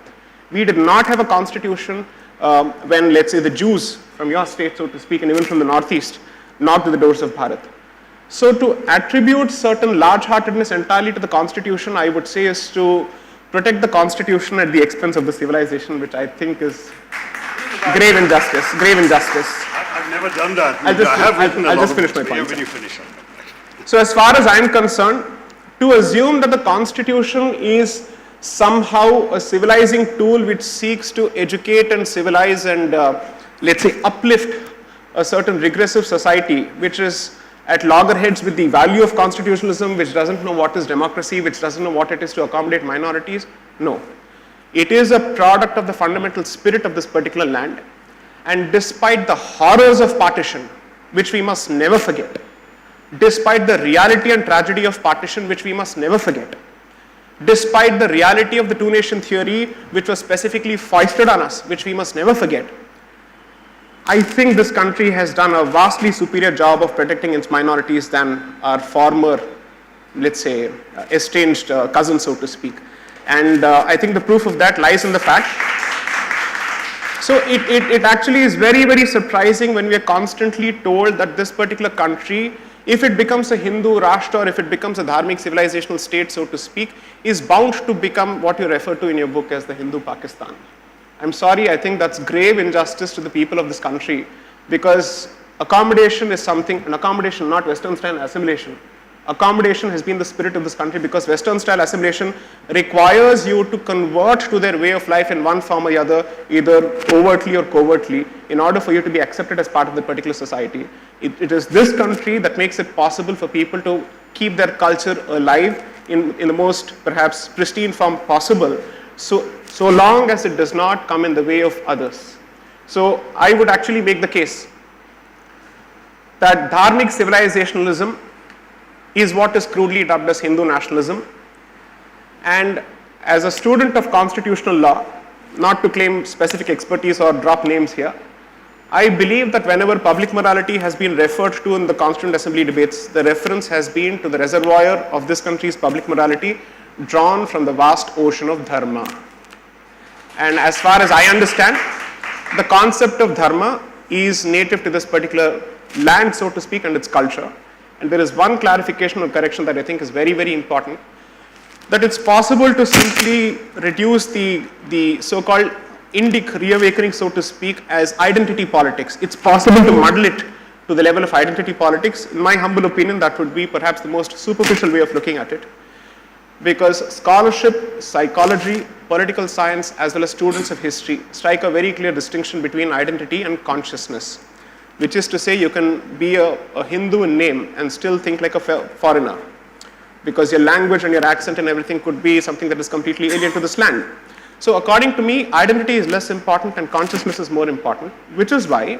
S4: We did not have a constitution when, let's say, the Jews from your state, so to speak, and even from the Northeast, knocked at the doors of Bharat. So to attribute certain large-heartedness entirely to the constitution, I would say, is to protect the constitution at the expense of the civilization, which I think is grave injustice.
S2: I've never done that.
S4: I'll just finish my point.
S2: When you finish.
S4: So as far as I am concerned, to assume that the constitution is somehow a civilizing tool which seeks to educate and civilize and, let's say, uplift a certain regressive society, which is at loggerheads with the value of constitutionalism, which doesn't know what is democracy, which doesn't know what it is to accommodate minorities. No. It is a product of the fundamental spirit of this particular land. And despite the horrors of partition, which we must never forget, despite the reality and tragedy of partition, which we must never forget, despite the reality of the two-nation theory, which was specifically foisted on us, which we must never forget, I think this country has done a vastly superior job of protecting its minorities than our former, let's say, estranged cousins, so to speak. And I think the proof of that lies in the fact. So it actually is very, very surprising when we are constantly told that this particular country, if it becomes a Hindu Rashtra, or if it becomes a Dharmic civilizational state, so to speak, is bound to become what you refer to in your book as the Hindu Pakistan. I'm sorry, I think that's grave injustice to the people of this country, because accommodation is something, an accommodation, not Western style assimilation. Accommodation has been the spirit of this country, because Western style assimilation requires you to convert to their way of life in one form or the other, either overtly or covertly, in order for you to be accepted as part of the particular society. It is this country that makes it possible for people to keep their culture alive in the most perhaps pristine form possible, so long as it does not come in the way of others. So I would actually make the case that dharmic civilizationalism is what is crudely dubbed as Hindu nationalism. And as a student of constitutional law, not to claim specific expertise or drop names here, I believe that whenever public morality has been referred to in the Constituent Assembly debates, the reference has been to the reservoir of this country's public morality drawn from the vast ocean of dharma. And as far as I understand, the concept of dharma is native to this particular land, so to speak, and its culture. And there is one clarification or correction that I think is very, very important, that it's possible to simply reduce the so-called Indic reawakening, so to speak, as identity politics. It's possible to muddle it to the level of identity politics. In my humble opinion, that would be perhaps the most superficial way of looking at it, because scholarship, psychology, political science, as well as students of history strike a very clear distinction between identity and consciousness, which is to say you can be a Hindu in name and still think like a foreigner, because your language and your accent and everything could be something that is completely alien to this land. So according to me, identity is less important and consciousness is more important, which is why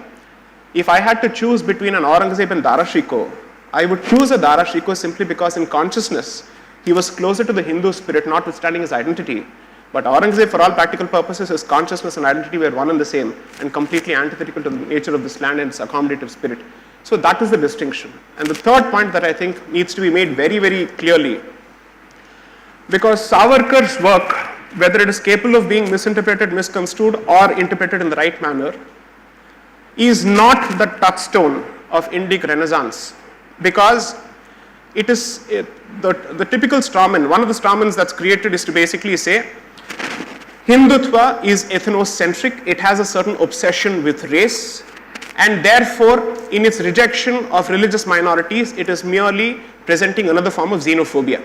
S4: if I had to choose between an Aurangzeb and Dara Shikoh, I would choose a Dara Shikoh simply because in consciousness, he was closer to the Hindu spirit, notwithstanding his identity. But Aurangzeb, for all practical purposes, his consciousness and identity were one and the same and completely antithetical to the nature of this land and its accommodative spirit. So that is the distinction. And the third point that I think needs to be made very, very clearly, because Savarkar's work, whether it is capable of being misinterpreted, misconstrued, or interpreted in the right manner, is not the touchstone of Indic Renaissance, because it is the typical strawman. One of the strawmans that's created is to basically say Hindutva is ethnocentric, it has a certain obsession with race, and therefore in its rejection of religious minorities, it is merely presenting another form of xenophobia.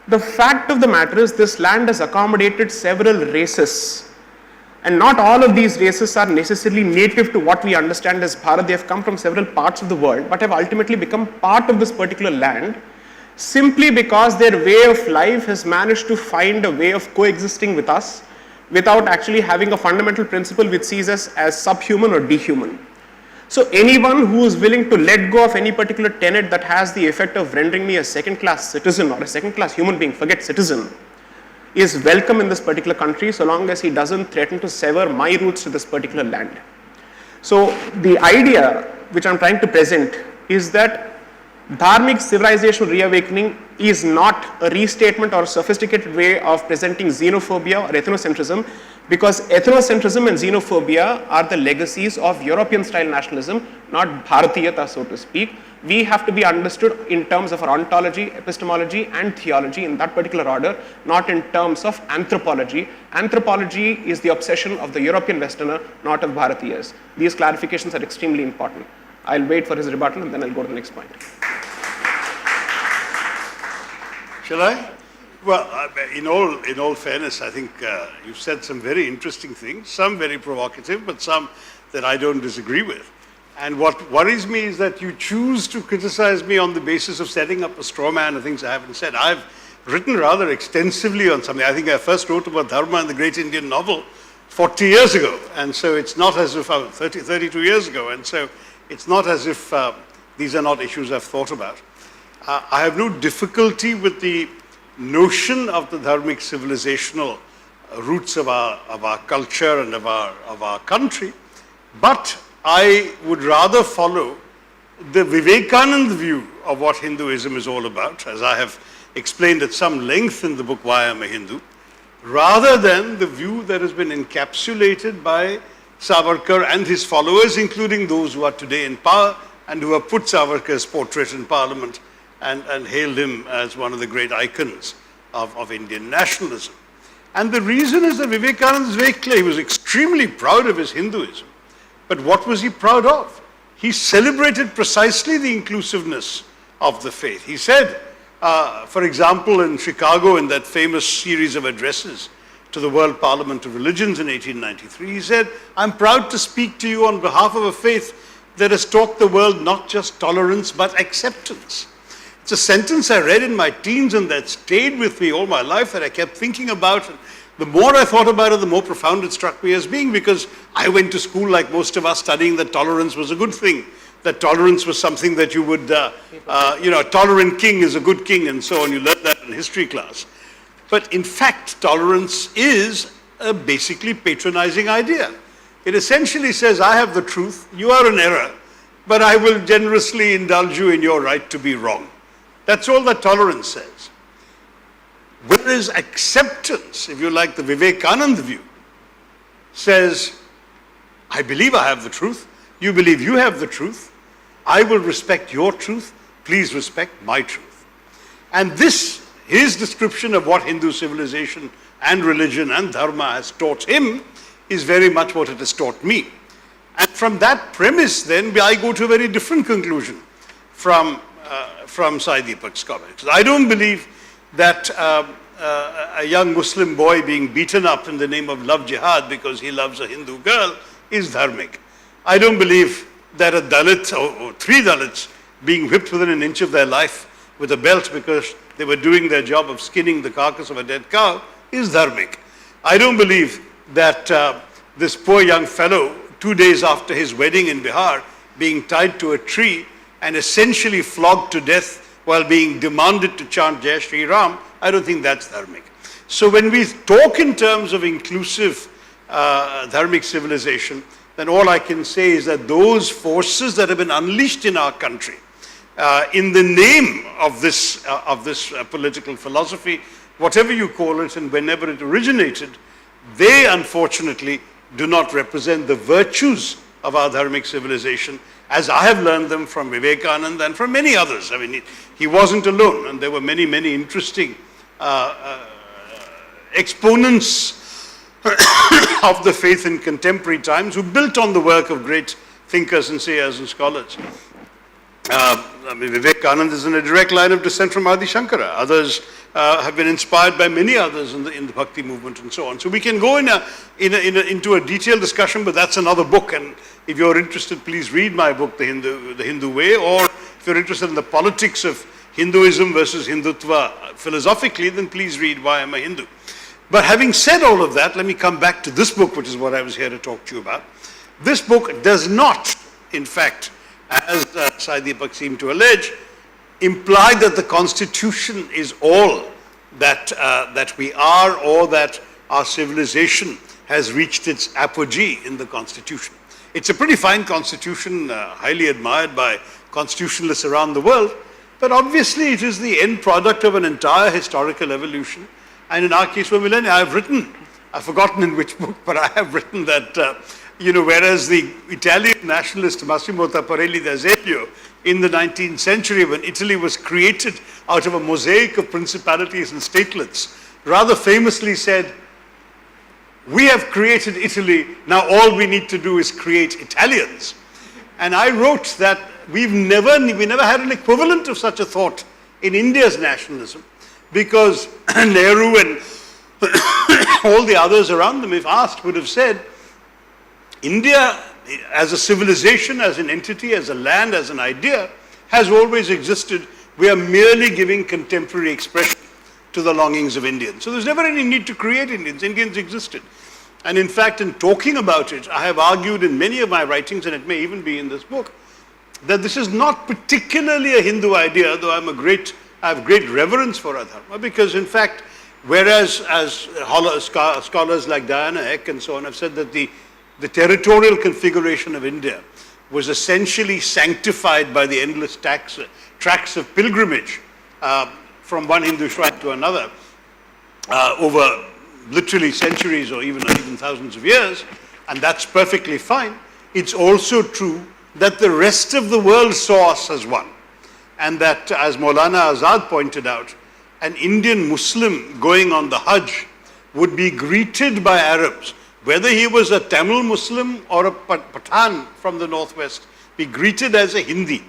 S4: The fact of the matter is this land has accommodated several races, and not all of these races are necessarily native to what we understand as Bharat. They have come from several parts of the world but have ultimately become part of this particular land simply because their way of life has managed to find a way of coexisting with us without actually having a fundamental principle which sees us as subhuman or dehuman. So anyone who is willing to let go of any particular tenet that has the effect of rendering me a second-class citizen or a second-class human being, forget citizen, is welcome in this particular country so long as he doesn't threaten to sever my roots to this particular land. So the idea which I'm trying to present is that dharmic civilizational reawakening is not a restatement or a sophisticated way of presenting xenophobia or ethnocentrism, because ethnocentrism and xenophobia are the legacies of European style nationalism, not Bharatiyata, so to speak. We have to be understood in terms of our ontology, epistemology and theology in that particular order, not in terms of anthropology. Anthropology is the obsession of the European Westerner, not of Bharatiyas. These clarifications are extremely important. I'll wait for his rebuttal and then I'll go to the next point.
S2: Shall I? Well, in all fairness, I think you've said some very interesting things, some very provocative, but some that I don't disagree with. And what worries me is that you choose to criticize me on the basis of setting up a straw man of things I haven't said. I've written rather extensively on something. I think I first wrote about Dharma in the Great Indian Novel 40 years ago. And so it's not as if, 32 years ago. And so it's not as if these are not issues I've thought about. I have no difficulty with the notion of the dharmic civilizational roots of our culture and of our country, but I would rather follow the Vivekananda view of what Hinduism is all about, as I have explained at some length in the book Why I'm a Hindu, rather than the view that has been encapsulated by Savarkar and his followers, including those who are today in power and who have put Savarkar's portrait in Parliament and hailed him as one of the great icons of Indian nationalism. And the reason is that Vivekananda is very clear. He was extremely proud of his Hinduism. But what was he proud of? He celebrated precisely the inclusiveness of the faith. He said, for example, in Chicago, in that famous series of addresses to the World Parliament of Religions in 1893, he said, I'm proud to speak to you on behalf of a faith that has taught the world not just tolerance but acceptance. It's a sentence I read in my teens and that stayed with me all my life, that I kept thinking about. And the more I thought about it, the more profound it struck me as being, because I went to school like most of us studying that tolerance was a good thing, that tolerance was something that you would, a tolerant king is a good king and so on. You learned that in history class. But in fact, tolerance is a basically patronizing idea. It essentially says, I have the truth, you are in error, but I will generously indulge you in your right to be wrong. That's all that tolerance says. Whereas acceptance, if you like the Vivekananda view, says, I believe I have the truth, you believe you have the truth, I will respect your truth, please respect my truth. And this, his description of what Hindu civilization and religion and dharma has taught him is very much what it has taught me. And from that premise then, I go to a very different conclusion from Sai Deepak's comments. I don't believe that a young Muslim boy being beaten up in the name of love jihad because he loves a Hindu girl is dharmic. I don't believe that a Dalit or three Dalits being whipped within an inch of their life with a belt because they were doing their job of skinning the carcass of a dead cow is dharmic. I don't believe that this poor young fellow, 2 days after his wedding in Bihar, being tied to a tree and essentially flogged to death while being demanded to chant Jai Shri Ram, I don't think that's dharmic. So when we talk in terms of inclusive dharmic civilization, then all I can say is that those forces that have been unleashed in our country in the name of this political philosophy, whatever you call it and whenever it originated, they unfortunately do not represent the virtues of our dharmic civilization as I have learned them from Vivekananda and from many others. I mean, he wasn't alone, and there were many, many interesting exponents of the faith in contemporary times who built on the work of great thinkers and sayers and scholars. Vivekananda is in a direct line of descent from Adi Shankara. Others have been inspired by many others in the Bhakti movement and so on. So we can go into a detailed discussion, but that's another book. And if you're interested, please read my book, The Hindu Way, or if you're interested in the politics of Hinduism versus Hindutva philosophically, then please read Why I'm a Hindu. But having said all of that, let me come back to this book, which is what I was here to talk to you about. This book does not, in fact, as Sai Deepak seemed to allege, imply that the Constitution is all that we are, or that our civilization has reached its apogee in the Constitution. It's a pretty fine Constitution, highly admired by constitutionalists around the world, but obviously it is the end product of an entire historical evolution. And in our case for millennia, I've forgotten in which book, but I have written that, whereas the Italian nationalist Massimo Tapparelli d'Azeglio in the 19th century, when Italy was created out of a mosaic of principalities and statelets, rather famously said, we have created Italy, now all we need to do is create Italians. And I wrote that we never had an equivalent of such a thought in India's nationalism, because Nehru and all the others around them, if asked, would have said, India as a civilization, as an entity, as a land, as an idea, has always existed. We are merely giving contemporary expression to the longings of Indians. So there's never any need to create Indians. Indians existed. And in fact, in talking about it, I have argued in many of my writings, and it may even be in this book, that this is not particularly a Hindu idea, though I have great reverence for Adharma, because in fact, whereas as scholars like Diana Eck and so on have said that the territorial configuration of India was essentially sanctified by the endless tracts of pilgrimage from one Hindu shrine to another over literally centuries or even thousands of years, and that's perfectly fine. It's also true that the rest of the world saw us as one, and that, as Maulana Azad pointed out, an Indian Muslim going on the Hajj would be greeted by Arabs, whether he was a Tamil Muslim or a Pathan from the northwest, be greeted as a Hindi,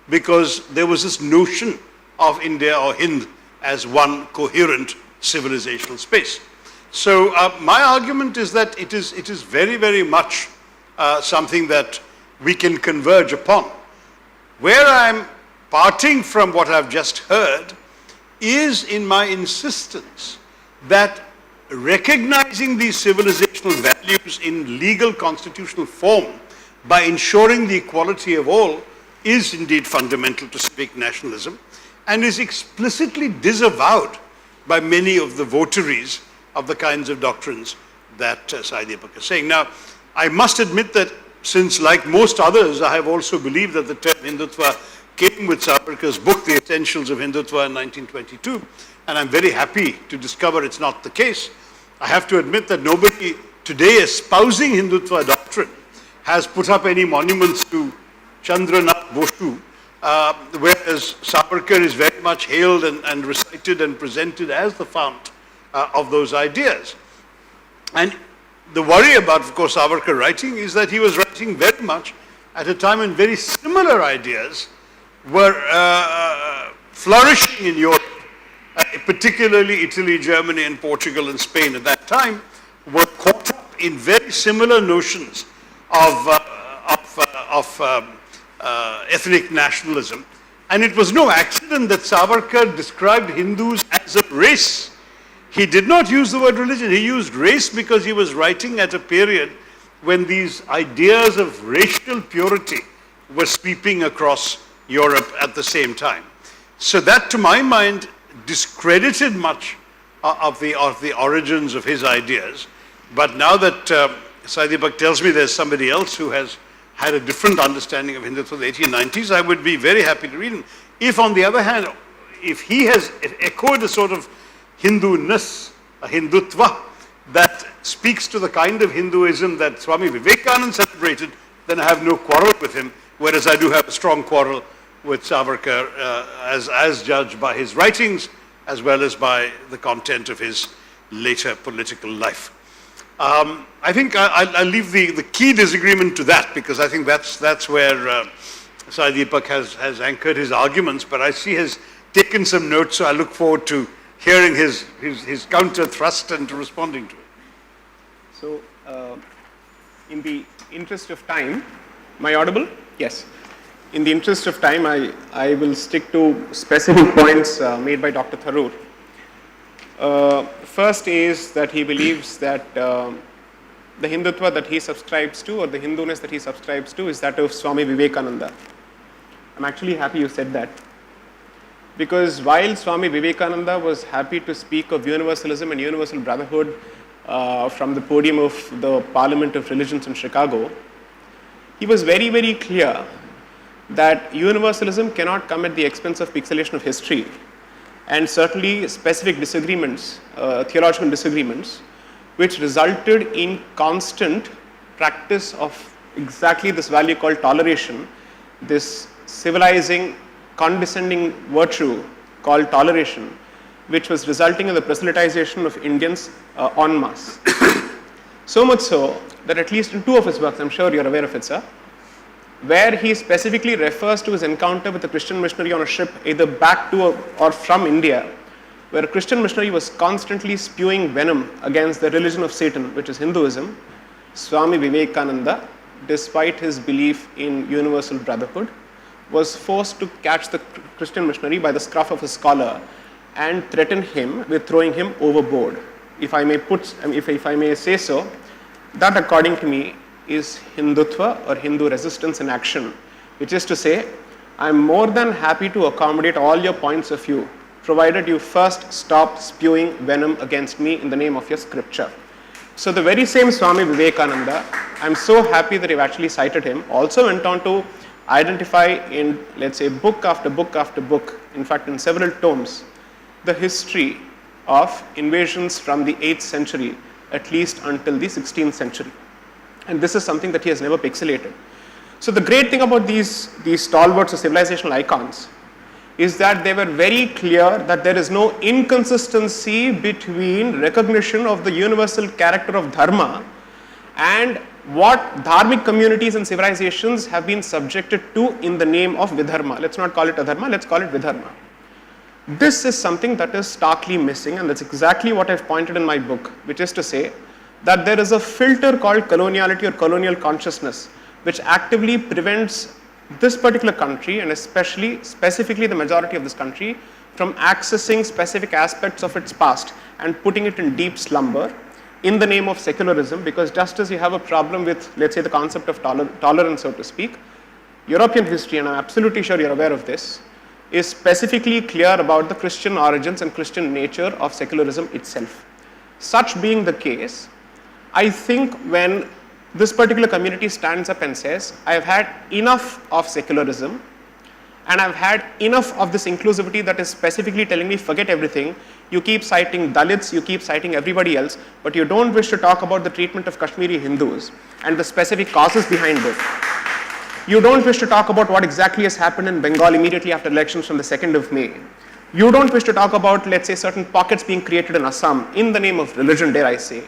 S2: because there was this notion of India or Hind as one coherent civilizational space. So my argument is that it is very, very much something that we can converge upon. Where I'm parting from what I've just heard is in my insistence that recognizing these civilizational values in legal constitutional form by ensuring the equality of all is indeed fundamental to civic nationalism and is explicitly disavowed by many of the votaries of the kinds of doctrines that Sai Deepak is saying. Now, I must admit that since, like most others, I have also believed that the term Hindutva came with Savarkar's book, The Essentials of Hindutva in 1922, and I'm very happy to discover it's not the case. I have to admit that nobody today espousing Hindutva doctrine has put up any monuments to Chandranath Boshu, whereas Savarkar is very much hailed and recited and presented as the fount of those ideas. And the worry about, of course, Savarkar writing is that he was writing very much at a time when very similar ideas were flourishing in Europe, particularly Italy, Germany, and Portugal and Spain at that time, were caught up in very similar notions of ethnic nationalism. And it was no accident that Savarkar described Hindus as a race. He did not use the word religion, he used race because he was writing at a period when these ideas of racial purity were sweeping across Europe at the same time. So that, to my mind, discredited much of the origins of his ideas. But now that Sai Deepak tells me there's somebody else who has had a different understanding of Hindutva in the 1890s, I would be very happy to read him. If, on the other hand, if he has echoed a sort of Hindu-ness, a Hindutva, that speaks to the kind of Hinduism that Swami Vivekananda celebrated, then I have no quarrel with him, whereas I do have a strong quarrel with Savarkar as judged by his writings as well as by the content of his later political life. I think I'll leave the key disagreement to that, because I think that's where Sai Deepak has anchored his arguments, but I see he has taken some notes, so I look forward to hearing his counter thrust and to responding to it.
S4: So, in the interest of time, am I audible? Yes. In the interest of time, I will stick to specific points made by Dr. Tharoor. First is that he believes that the Hindutva that he subscribes to, or the Hinduness that he subscribes to, is that of Swami Vivekananda. I'm actually happy you said that, because while Swami Vivekananda was happy to speak of universalism and universal brotherhood from the podium of the Parliament of Religions in Chicago, he was very, very clear that universalism cannot come at the expense of pixelation of history, and certainly specific disagreements, theological disagreements, which resulted in constant practice of exactly this value called toleration, this civilizing, condescending virtue called toleration, which was resulting in the proselytization of Indians en masse. So much so that at least in two of his works, I'm sure you're aware of it, sir, where he specifically refers to his encounter with a Christian missionary on a ship either back to or from India, where a Christian missionary was constantly spewing venom against the religion of Satan, which is Hinduism. Swami Vivekananda, despite his belief in universal brotherhood, was forced to catch the Christian missionary by the scruff of his collar and threaten him with throwing him overboard. If I may say so, that, according to me, is Hindutva or Hindu resistance in action, which is to say, I'm more than happy to accommodate all your points of view, provided you first stop spewing venom against me in the name of your scripture. So the very same Swami Vivekananda, I'm so happy that you've actually cited him, also went on to identify in, let's say, book after book after book, in fact in several tomes, the history of invasions from the 8th century, at least until the 16th century. And this is something that he has never pixelated. So the great thing about these stalwarts or civilizational icons is that they were very clear that there is no inconsistency between recognition of the universal character of dharma and what dharmic communities and civilizations have been subjected to in the name of vidharma. Let's not call it adharma, let's call it vidharma. This is something that is starkly missing, and that's exactly what I've pointed in my book, which is to say that there is a filter called coloniality or colonial consciousness, which actively prevents this particular country, and specifically the majority of this country, from accessing specific aspects of its past and putting it in deep slumber in the name of secularism, because just as you have a problem with, let's say, the concept of tolerance, so to speak, European history, and I'm absolutely sure you're aware of this, is specifically clear about the Christian origins and Christian nature of secularism itself. Such being the case, I think when this particular community stands up and says, I have had enough of secularism and I've had enough of this inclusivity that is specifically telling me forget everything, you keep citing Dalits, you keep citing everybody else, but you don't wish to talk about the treatment of Kashmiri Hindus and the specific causes behind it. You don't wish to talk about what exactly has happened in Bengal immediately after elections from the 2nd of May. You don't wish to talk about, let's say, certain pockets being created in Assam in the name of religion, dare I say.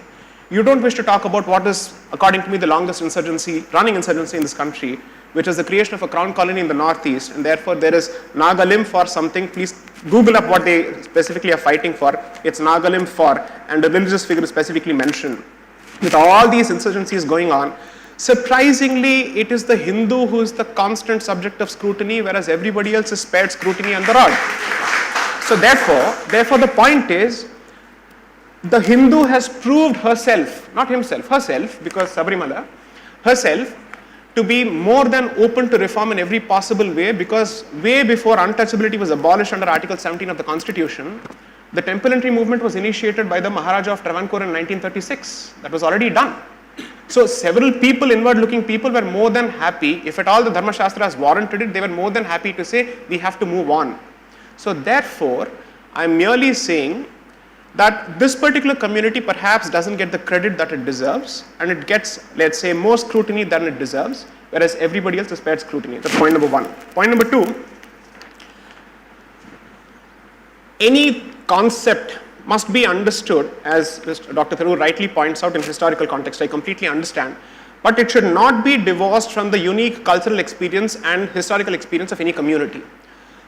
S4: You don't wish to talk about what is, according to me, the longest running insurgency in this country, which is the creation of a crown colony in the northeast, and therefore there is Nagalim for something. Please Google up what they specifically are fighting for. It's Nagalim for, and a religious figure is specifically mentioned. With all these insurgencies going on, surprisingly, it is the Hindu who is the constant subject of scrutiny, whereas everybody else is spared scrutiny and the rod. So therefore the point is, the Hindu has proved herself, not himself, herself, because Sabarimala, herself, to be more than open to reform in every possible way, because way before untouchability was abolished under Article 17 of the Constitution, the temple entry movement was initiated by the Maharaja of Travancore in 1936. That was already done. So several people, inward-looking people, were more than happy. If at all the Dharma Shastras warranted it, they were more than happy to say, we have to move on. So therefore, I am merely saying that this particular community perhaps doesn't get the credit that it deserves, and it gets, let's say, more scrutiny than it deserves, whereas everybody else is spared scrutiny. That's point number one. Point number two, any concept must be understood, as Dr. Tharoor rightly points out, in historical context. I completely understand, but it should not be divorced from the unique cultural experience and historical experience of any community.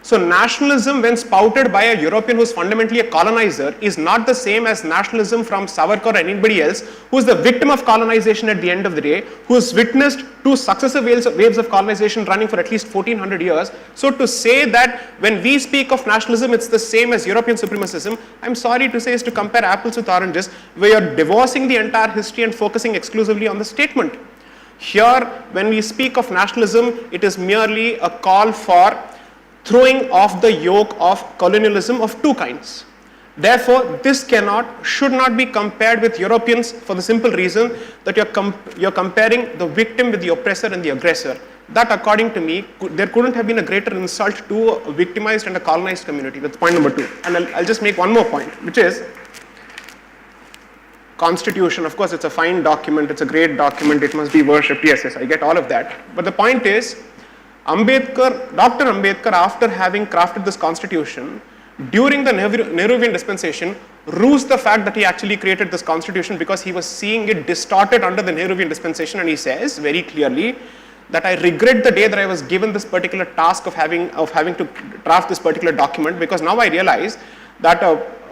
S4: So nationalism, when spouted by a European who is fundamentally a colonizer, is not the same as nationalism from Savarkar or anybody else who is the victim of colonization at the end of the day, who has witnessed two successive waves of colonization running for at least 1400 years. So to say that when we speak of nationalism, it's the same as European supremacism, I'm sorry to say, is to compare apples with oranges, where you're divorcing the entire history and focusing exclusively on the statement. Here, when we speak of nationalism, it is merely a call for throwing off the yoke of colonialism of two kinds. Therefore, this should not be compared with Europeans for the simple reason that you're comparing the victim with the oppressor and the aggressor. That, according to me, there couldn't have been a greater insult to a victimized and a colonized community. That's point number two. And I'll just make one more point, which is Constitution. Of course, it's a fine document, it's a great document, it must be worshipped. Yes, I get all of that. But the point is, Dr. Ambedkar, after having crafted this constitution, during the Nehruvian dispensation, rues the fact that he actually created this constitution because he was seeing it distorted under the Nehruvian dispensation, and he says very clearly that I regret the day that I was given this particular task of having to draft this particular document, because now I realize that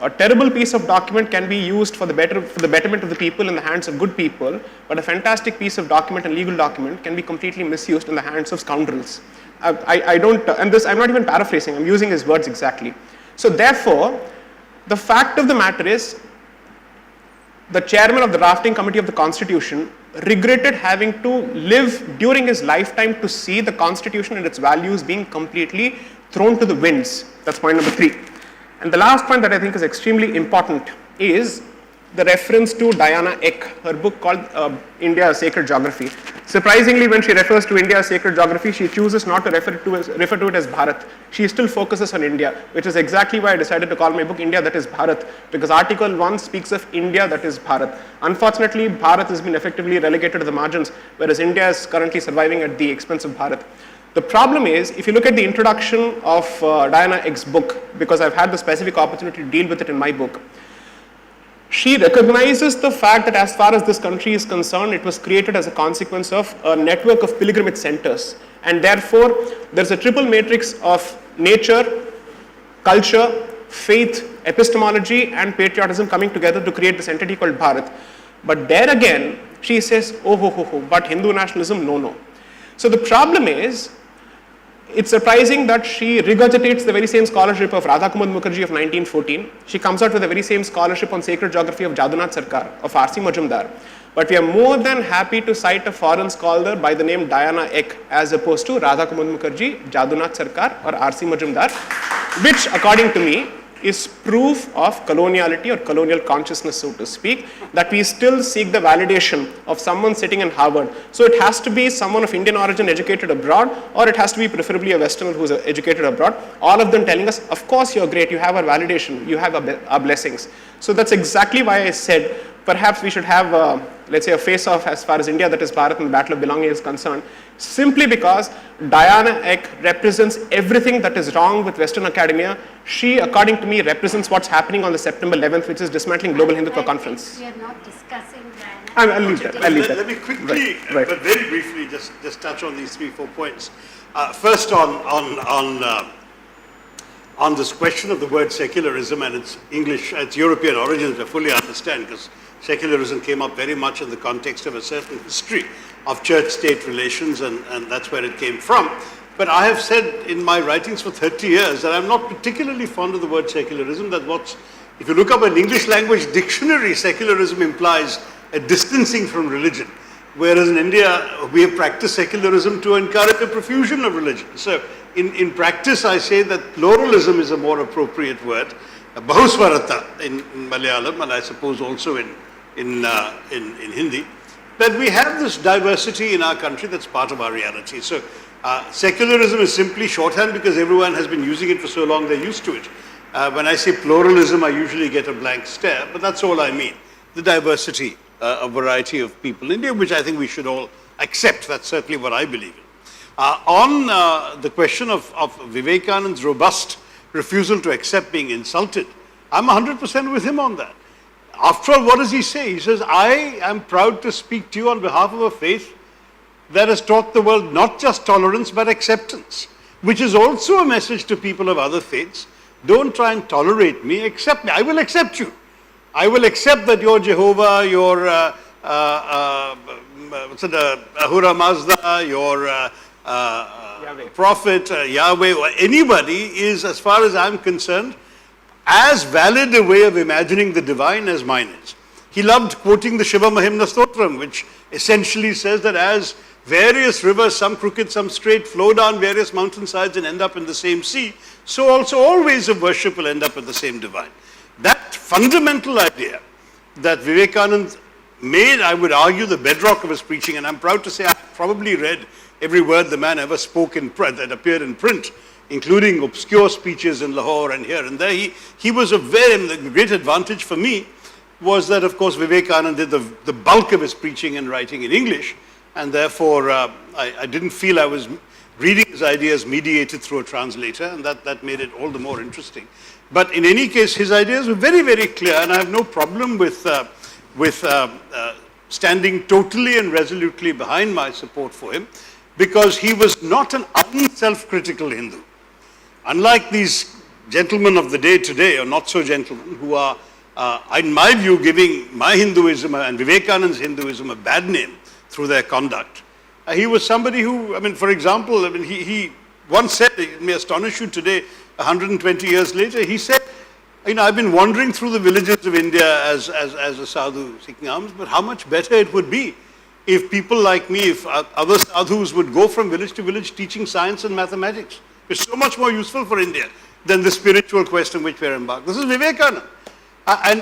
S4: a terrible piece of document can be used for the betterment of the people in the hands of good people, but a fantastic piece of document and legal document can be completely misused in the hands of scoundrels. I don't, and this I'm not even paraphrasing, I'm using his words exactly. So therefore, the fact of the matter is, the chairman of the drafting committee of the Constitution regretted having to live during his lifetime to see the Constitution and its values being completely thrown to the winds. That's point number three. And the last point that I think is extremely important is the reference to Diana Eck, her book called India, a Sacred Geography. Surprisingly, when she refers to India, a Sacred Geography, she chooses not to refer to it as Bharat. She still focuses on India, which is exactly why I decided to call my book India, that is Bharat, because Article 1 speaks of India, that is Bharat. Unfortunately, Bharat has been effectively relegated to the margins, whereas India is currently surviving at the expense of Bharat. The problem is, if you look at the introduction of Diana Eck's book, because I've had the specific opportunity to deal with it in my book, she recognizes the fact that as far as this country is concerned, it was created as a consequence of a network of pilgrimage centers. And therefore, there's a triple matrix of nature, culture, faith, epistemology, and patriotism coming together to create this entity called Bharat. But there again, she says, but Hindu nationalism, no. So the problem is, it's surprising that she regurgitates the very same scholarship of Radhakumar Mukherjee of 1914. She comes out with the very same scholarship on sacred geography of Jadunath Sarkar, of R.C. Majumdar. But we are more than happy to cite a foreign scholar by the name Diana Ek as opposed to Radha Kumud Mukherjee, Jadunath Sarkar or R.C. Majumdar, which according to me is proof of coloniality or colonial consciousness, so to speak, that we still seek the validation of someone sitting in Harvard. So it has to be someone of Indian origin educated abroad, or it has to be preferably a Westerner who's educated abroad, all of them telling us, of course you're great, you have our validation, you have our blessings. So that's exactly why I said perhaps we should have, let's say, a face-off as far as India, that is Bharat and the Battle of Belonging is concerned, simply because Diana Ek represents everything that is wrong with Western academia. She, according to me, represents what's happening on the September 11th, which is dismantling Global Hindutva Conference.
S3: We are not discussing Diana.
S4: I'll leave that. I'll leave that.
S2: Let me quickly,
S4: Right.
S2: but very briefly, just touch on these 3-4 points. First, on this question of the word secularism and its English, its European origins, I fully understand, because secularism came up very much in the context of a certain history of church-state relations, and that's where it came from. But I have said in my writings for 30 years that I'm not particularly fond of the word secularism. If you look up an English language dictionary, secularism implies a distancing from religion. Whereas in India, we have practiced secularism to encourage a profusion of religion. So in practice, I say that pluralism is a more appropriate word. Bahuswarata in Malayalam, and I suppose also in Hindi. That we have this diversity in our country that's part of our reality. So secularism is simply shorthand because everyone has been using it for so long, they're used to it. When I say pluralism, I usually get a blank stare, but that's all I mean. The diversity, a variety of people in India, which I think we should all accept. That's certainly what I believe in. On the question of Vivekananda's robust refusal to accept being insulted, I'm 100% with him on that. After all, what does he say? He says, I am proud to speak to you on behalf of a faith that has taught the world not just tolerance but acceptance, which is also a message to people of other faiths. Don't try and tolerate me, accept me. I will accept you. I will accept that you're Jehovah, you're Ahura Mazda, your prophet, Yahweh, or anybody is, as far as I'm concerned, as valid a way of imagining the divine as mine is. He loved quoting the Shiva Mahimna Stotram, which essentially says that as various rivers, some crooked, some straight, flow down various mountainsides and end up in the same sea, so also all ways of worship will end up at the same divine. That fundamental idea that Vivekananda made, I would argue, the bedrock of his preaching, and I'm proud to say I've probably read every word the man ever spoke in print, that appeared in print, including obscure speeches in Lahore and here and there. He was the great advantage for me was that, of course, Vivekananda did the bulk of his preaching and writing in English, and therefore I didn't feel I was reading his ideas mediated through a translator, and that made it all the more interesting. But in any case, his ideas were very, very clear, and I have no problem with standing totally and resolutely behind my support for him, because he was not an unself-critical Hindu. Unlike these gentlemen of the day today, or not so gentlemen, who are, in my view, giving my Hinduism and Vivekananda's Hinduism a bad name through their conduct. He was somebody who, for example, he once said, it may astonish you today, 120 years later, he said, I've been wandering through the villages of India as a sadhu seeking alms, but how much better it would be if people like me, if other sadhus would go from village to village teaching science and mathematics. It's so much more useful for India than the spiritual quest in which we're embarked. This is Vivekananda. And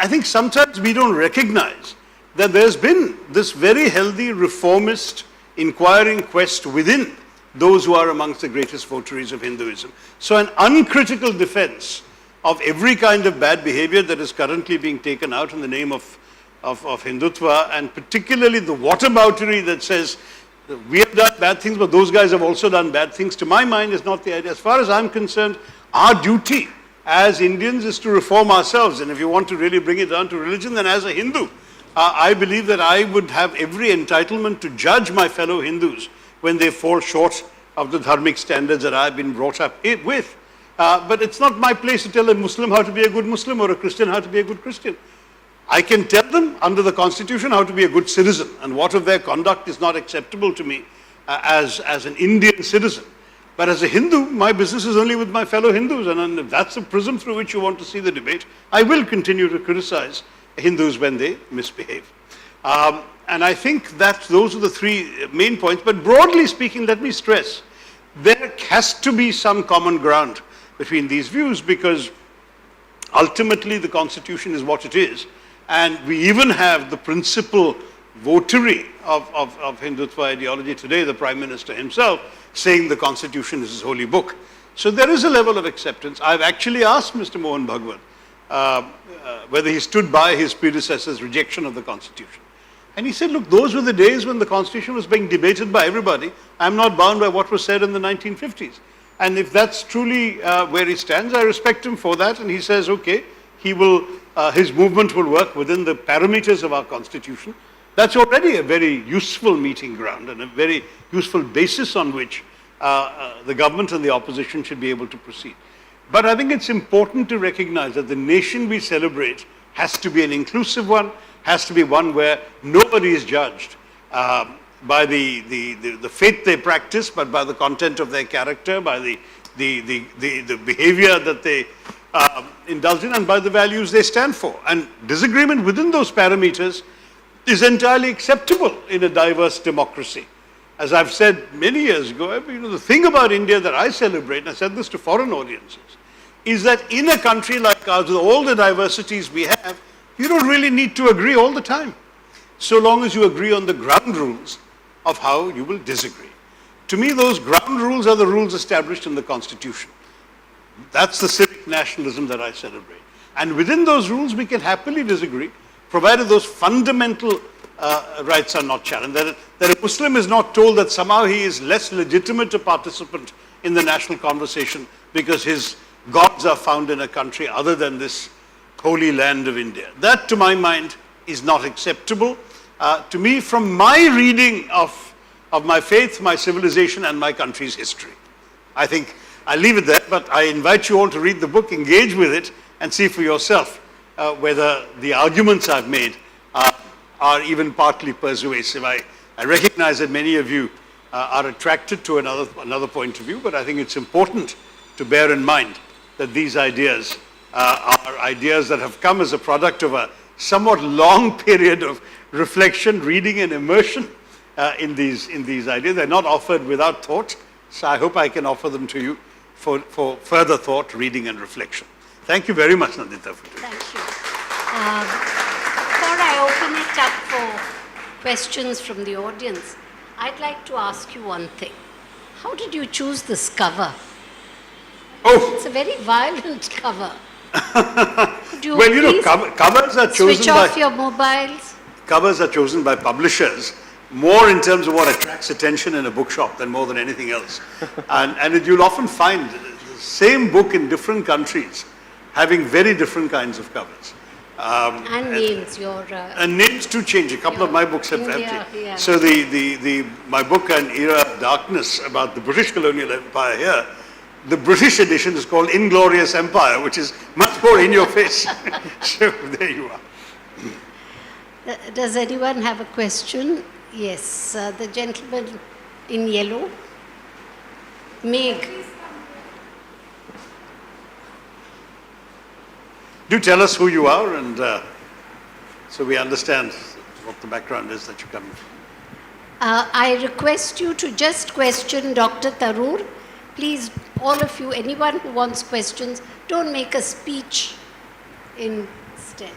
S2: I think sometimes we don't recognize that there's been this very healthy reformist inquiring quest within those who are amongst the greatest votaries of Hinduism. So an uncritical defense of every kind of bad behavior that is currently being taken out in the name of Hindutva, and particularly the whataboutery that says we have done bad things, but those guys have also done bad things, to my mind is not the idea. As far as I'm concerned, our duty as Indians is to reform ourselves. And if you want to really bring it down to religion, then as a Hindu, I believe that I would have every entitlement to judge my fellow Hindus when they fall short of the dharmic standards that I've been brought up with. But it's not my place to tell a Muslim how to be a good Muslim or a Christian how to be a good Christian. I can tell them under the Constitution how to be a good citizen, and what of their conduct is not acceptable to me as an Indian citizen. But as a Hindu, my business is only with my fellow Hindus, and if that's the prism through which you want to see the debate, I will continue to criticize Hindus when they misbehave. And I think that those are the three main points. But broadly speaking, let me stress, there has to be some common ground between these views, because ultimately the Constitution is what it is. And we even have the principal votary of Hindutva ideology today, the Prime Minister himself, saying the Constitution is his holy book. So there is a level of acceptance. I've actually asked Mr. Mohan Bhagwat whether he stood by his predecessor's rejection of the Constitution. And he said, look, those were the days when the Constitution was being debated by everybody. I'm not bound by what was said in the 1950s. And if that's truly where he stands, I respect him for that. And he says, okay, he will, his movement will work within the parameters of our Constitution. That's already a very useful meeting ground and a very useful basis on which the government and the opposition should be able to proceed. But I think it's important to recognize that the nation we celebrate has to be an inclusive one, has to be one where nobody is judged by the faith they practice, but by the content of their character, by the behavior that they indulge in, and by the values they stand for. And disagreement within those parameters is entirely acceptable in a diverse democracy. As I've said many years ago, the thing about India that I celebrate, and I said this to foreign audiences, is that in a country like ours, with all the diversities we have, you don't really need to agree all the time, so long as you agree on the ground rules of how you will disagree. To me, those ground rules are the rules established in the Constitution. That's the civic nationalism that I celebrate. And within those rules, we can happily disagree, provided those fundamental rights are not challenged. That a Muslim is not told that somehow he is less legitimate a participant in the national conversation because his gods are found in a country other than this holy land of India. That, to my mind, is not acceptable. To me, from my reading of my faith, my civilization, and my country's history. I think I'll leave it there, but I invite you all to read the book, engage with it, and see for yourself whether the arguments I've made are even partly persuasive. I recognize that many of you are attracted to another point of view, but I think it's important to bear in mind that these ideas are ideas that have come as a product of a somewhat long period of reflection, reading, and immersion in these ideas. They're not offered without thought, so I hope I can offer them to you for further thought, reading, and reflection. Thank you very much, Nandita, for doing
S3: Thank you. Before I open it up for questions from the audience, I'd like to ask you one thing. How did you choose this cover?
S2: Oh!
S3: It's a very violent cover. Could you
S2: Well, covers are chosen
S3: switch off your mobiles?
S2: Covers are chosen by publishers more in terms of what attracts attention in a bookshop than more than anything else. And you'll often find the same book in different countries having very different kinds of covers.
S3: And names,
S2: and names do change. A couple of my books have
S3: India, yeah.
S2: So my book, An Era of Darkness, about the British colonial empire here, the British edition is called Inglorious Empire, which is much more in your face. So there you are.
S3: Does anyone have a question? Yes, the gentleman in yellow. Meg.
S2: Do tell us who you are, and so we understand what the background is that you're coming from.
S3: I request you to just question Dr. Tharoor. Please, all of you, anyone who wants questions, don't make a speech instead.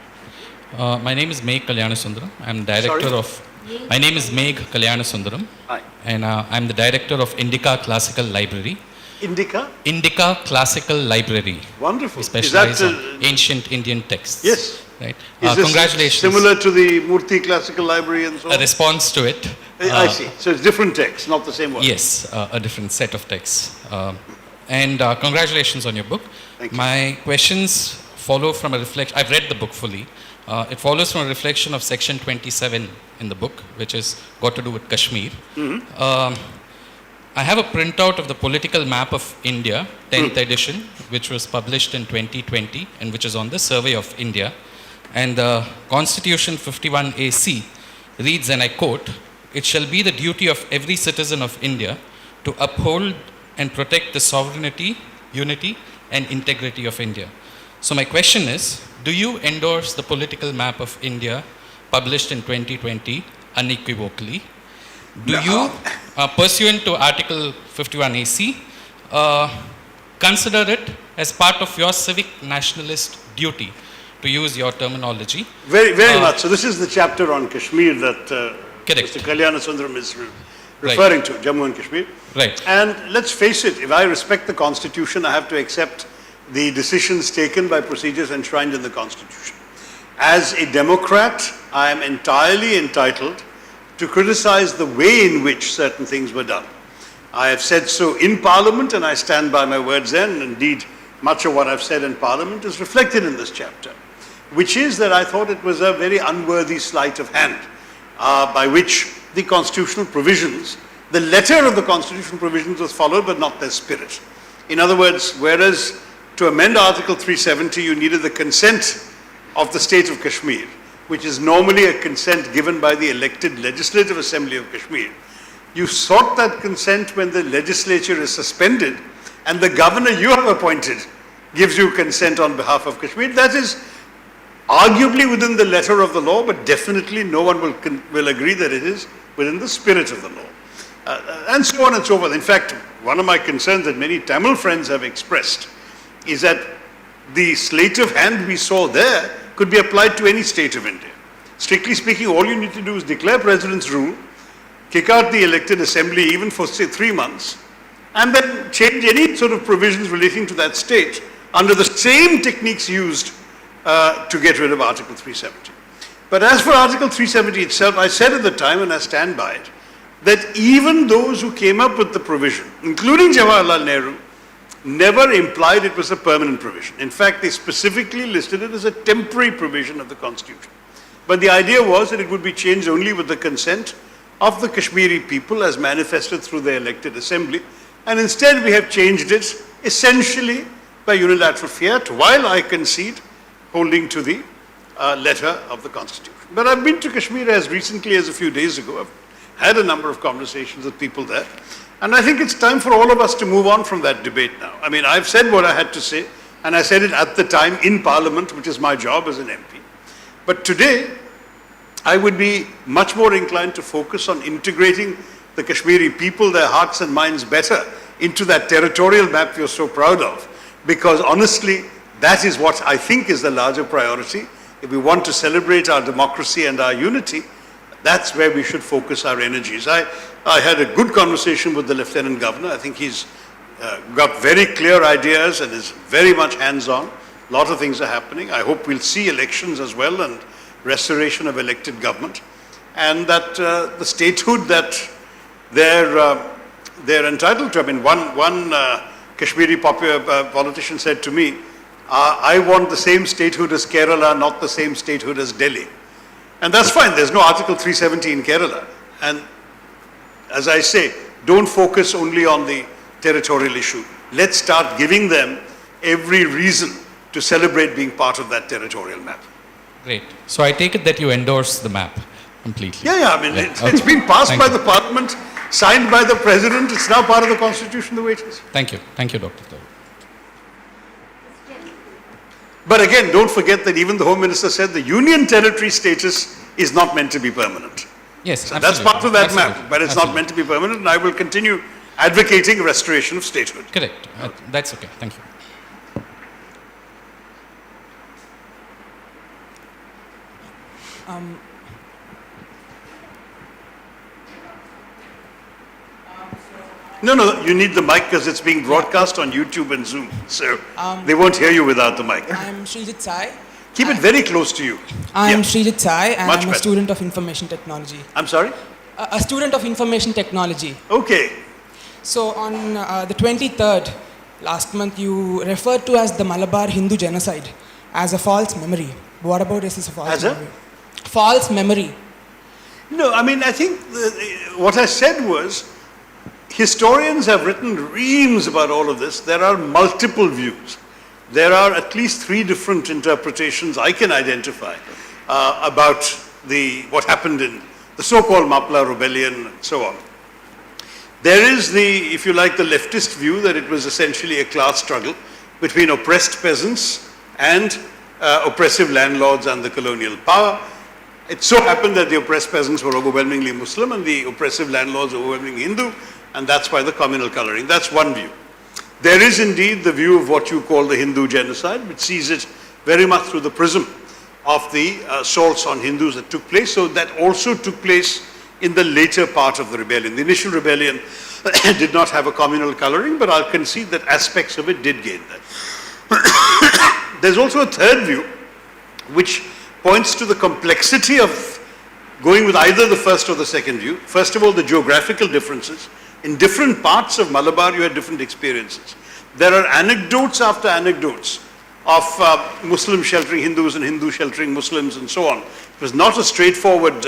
S6: My name is Meg Kalyanasudaram. I'm director
S2: Sorry?
S6: of. My name is Meg Kalyanasudaram.
S2: Hi.
S6: And I'm the director of Indica Classical Library.
S2: Indica?
S6: Indica Classical Library.
S2: Wonderful.
S6: We specialize on ancient Indian texts.
S2: Yes.
S6: Right.
S2: Is this
S6: Congratulations.
S2: similar to the Murthy Classical Library and so on?
S6: A response to it.
S2: I see. So it's different texts, not the same one.
S6: Yes, a different set of texts. And congratulations on your book.
S2: Thank you.
S6: My questions follow from a reflection. I've read the book fully. It follows from a reflection of section 27 in the book, which is got to do with Kashmir. I have a printout of the political map of India, 10th edition, which was published in 2020 and which is on the Survey of India. And the Constitution 51AC reads, and I quote, "It shall be the duty of every citizen of India to uphold and protect the sovereignty, unity, and integrity of India." So my question is, do you endorse the political map of India published in 2020 unequivocally. Do you, pursuant to Article 51AC, consider it as part of your civic nationalist duty, to use your terminology?
S2: Very, very much. So this is the chapter on Kashmir that
S6: Correct.
S2: Mr. Kalyanasundram is referring to, Jammu and Kashmir.
S6: Right.
S2: And let's face it, if I respect the Constitution, I have to accept the decisions taken by procedures enshrined in the Constitution. As a Democrat, I am entirely entitled to criticize the way in which certain things were done. I have said so in Parliament, and I stand by my words then, and indeed much of what I've said in Parliament is reflected in this chapter, which is that I thought it was a very unworthy sleight of hand by which the constitutional provisions, the letter of the constitutional provisions was followed, but not their spirit. In other words, whereas to amend Article 370 you needed the consent of the state of Kashmir, which is normally a consent given by the elected Legislative Assembly of Kashmir, you sought that consent when the legislature is suspended and the governor you have appointed gives you consent on behalf of Kashmir. That is arguably within the letter of the law, but definitely no one will agree that it is within the spirit of the law. And so on and so forth. In fact, one of my concerns that many Tamil friends have expressed is that the sleight of hand we saw there could be applied to any state of India. Strictly speaking, all you need to do is declare President's rule, kick out the elected assembly even for say 3 months, and then change any sort of provisions relating to that state under the same techniques used to get rid of Article 370. But as for Article 370 itself, I said at the time, and I stand by it, that even those who came up with the provision, including Jawaharlal Nehru, never implied it was a permanent provision. In fact, they specifically listed it as a temporary provision of the Constitution. But the idea was that it would be changed only with the consent of the Kashmiri people as manifested through the elected assembly. And instead we have changed it essentially by unilateral fiat, while I concede holding to the letter of the Constitution. But I've been to Kashmir as recently as a few days ago. I've had a number of conversations with people there. And I think it's time for all of us to move on from that debate now. I mean, I've said what I had to say, and I said it at the time in Parliament, which is my job as an MP. But today, I would be much more inclined to focus on integrating the Kashmiri people, their hearts and minds better into that territorial map you're so proud of. Because honestly, that is what I think is the larger priority. If we want to celebrate our democracy and our unity, that's where we should focus our energies. I had a good conversation with the Lieutenant Governor. I think he's got very clear ideas and is very much hands-on. A lot of things are happening. I hope we'll see elections as well and restoration of elected government. And that the statehood that they're entitled to. I mean, one Kashmiri politician said to me, I want the same statehood as Kerala, not the same statehood as Delhi. And that's fine. There's no Article 370 in Kerala. And as I say, don't focus only on the territorial issue. Let's start giving them every reason to celebrate being part of that territorial map.
S6: Great. So I take it that you endorse the map completely.
S2: Yeah. I mean, it's been passed by the Parliament, signed by the President. It's now part of the Constitution the way it is.
S6: Thank you. Thank you, Dr. Tharoor.
S2: But again, don't forget that even the Home Minister said the Union Territory status is not meant to be permanent.
S6: Yes,
S2: so that's part of that map, but it's
S6: absolutely
S2: not meant to be permanent, and I will continue advocating restoration of statehood.
S6: Correct. That's okay. Thank you. No, you need the mic because it's being broadcast on YouTube and Zoom, so they won't hear you without the mic.
S7: I'm Srijit Sai.
S2: Keep it very close to you.
S7: I'm Srijit Sai, and
S2: Much
S7: I'm
S2: better.
S7: a student of information technology.
S2: I'm sorry?
S7: A student of information technology.
S2: Okay.
S7: So on the 23rd, last month, you referred to as the Malabar Hindu genocide as a false memory. What about this is a false memory? False memory.
S2: No, I mean, I think what I said was, historians have written reams about all of this. There are multiple views. There are at least 3 different interpretations I can identify about what happened in the so-called Mapla rebellion and so on. There is if you like, the leftist view that it was essentially a class struggle between oppressed peasants and oppressive landlords and the colonial power. It so happened that the oppressed peasants were overwhelmingly Muslim and the oppressive landlords were overwhelmingly Hindu, and that's why the communal coloring. That's one view. There is indeed the view of what you call the Hindu genocide, which sees it very much through the prism of the assaults on Hindus that took place. So that also took place in the later part of the rebellion. The initial rebellion did not have a communal coloring, but I'll concede that aspects of it did gain that. There's also a third view, which points to the complexity of going with either the first or the second view. First of all, the geographical differences. In different parts of Malabar, you had different experiences. There are anecdotes after anecdotes of Muslims sheltering Hindus and Hindu sheltering Muslims and so on. It was not a straightforward,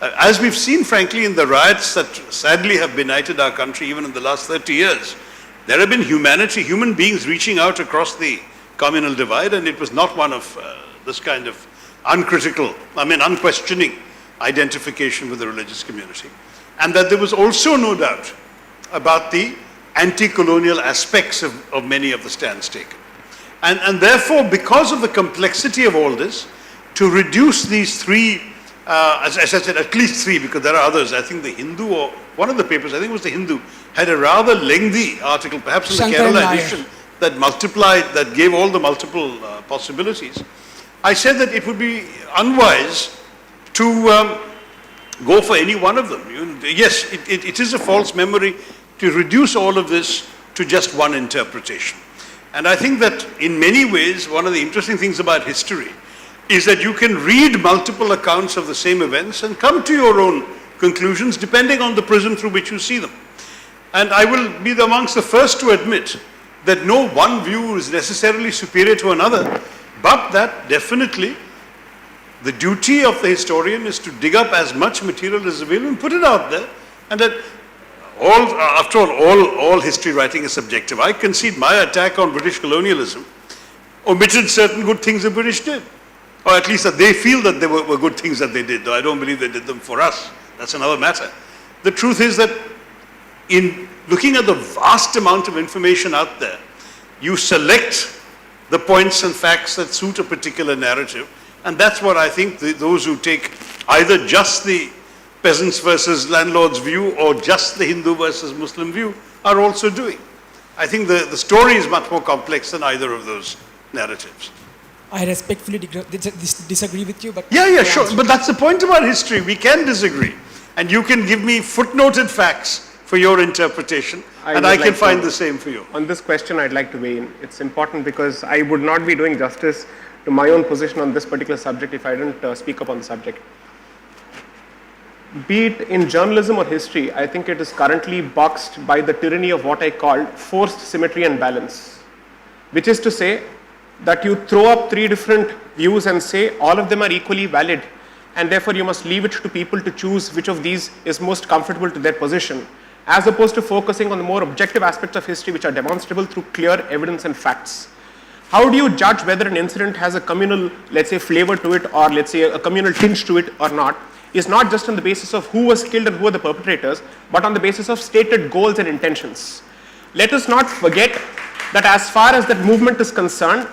S2: as we've seen frankly in the riots that sadly have benighted our country even in the last 30 years, there have been human beings reaching out across the communal divide, and it was not one of this kind of unquestioning identification with the religious community. And that there was also no doubt about the anti-colonial aspects of many of the stands taken. And therefore, because of the complexity of all this, to reduce these three, as I said, at least three, because there are others. I think the Hindu, or one of the papers, I think it was the Hindu, had a rather lengthy article, perhaps in the Kerala edition, that gave all the multiple possibilities. I said that it would be unwise to go for any one of them. Yes, it is a false memory to reduce all of this to just one interpretation. And I think that in many ways, one of the interesting things about history is that you can read multiple accounts of the same events and come to your own conclusions depending on the prism through which you see them. And I will be amongst the first to admit that no one view is necessarily superior to another, but that definitely the duty of the historian is to dig up as much material as available and put it out there, and that all history writing is subjective. I concede my attack on British colonialism omitted certain good things the British did, or at least that they feel that they were good things that they did, though I don't believe they did them for us. That's another matter. The truth is that in looking at the vast amount of information out there, you select the points and facts that suit a particular narrative, and that's what I think those who take either just the peasants versus landlords view or just the Hindu versus Muslim view are also doing. I think the story is much more complex than either of those narratives.
S7: I respectfully disagree with you, but...
S2: Yeah, sure. But that's the point about history. We can disagree. And you can give me footnoted facts for your interpretation, and I can find the same for you.
S4: On this question, I'd like to weigh in. It's important because I would not be doing justice to my own position on this particular subject if I didn't speak up on the subject. Be it in journalism or history, I think it is currently boxed by the tyranny of what I call forced symmetry and balance, which is to say that you throw up three different views and say all of them are equally valid, and therefore you must leave it to people to choose which of these is most comfortable to their position, as opposed to focusing on the more objective aspects of history which are demonstrable through clear evidence and facts. How do you judge whether an incident has a communal, let's say, flavor to it, or let's say a communal tinge to it or not, is not just on the basis of who was killed and who are the perpetrators, but on the basis of stated goals and intentions. Let us not forget that as far as that movement is concerned,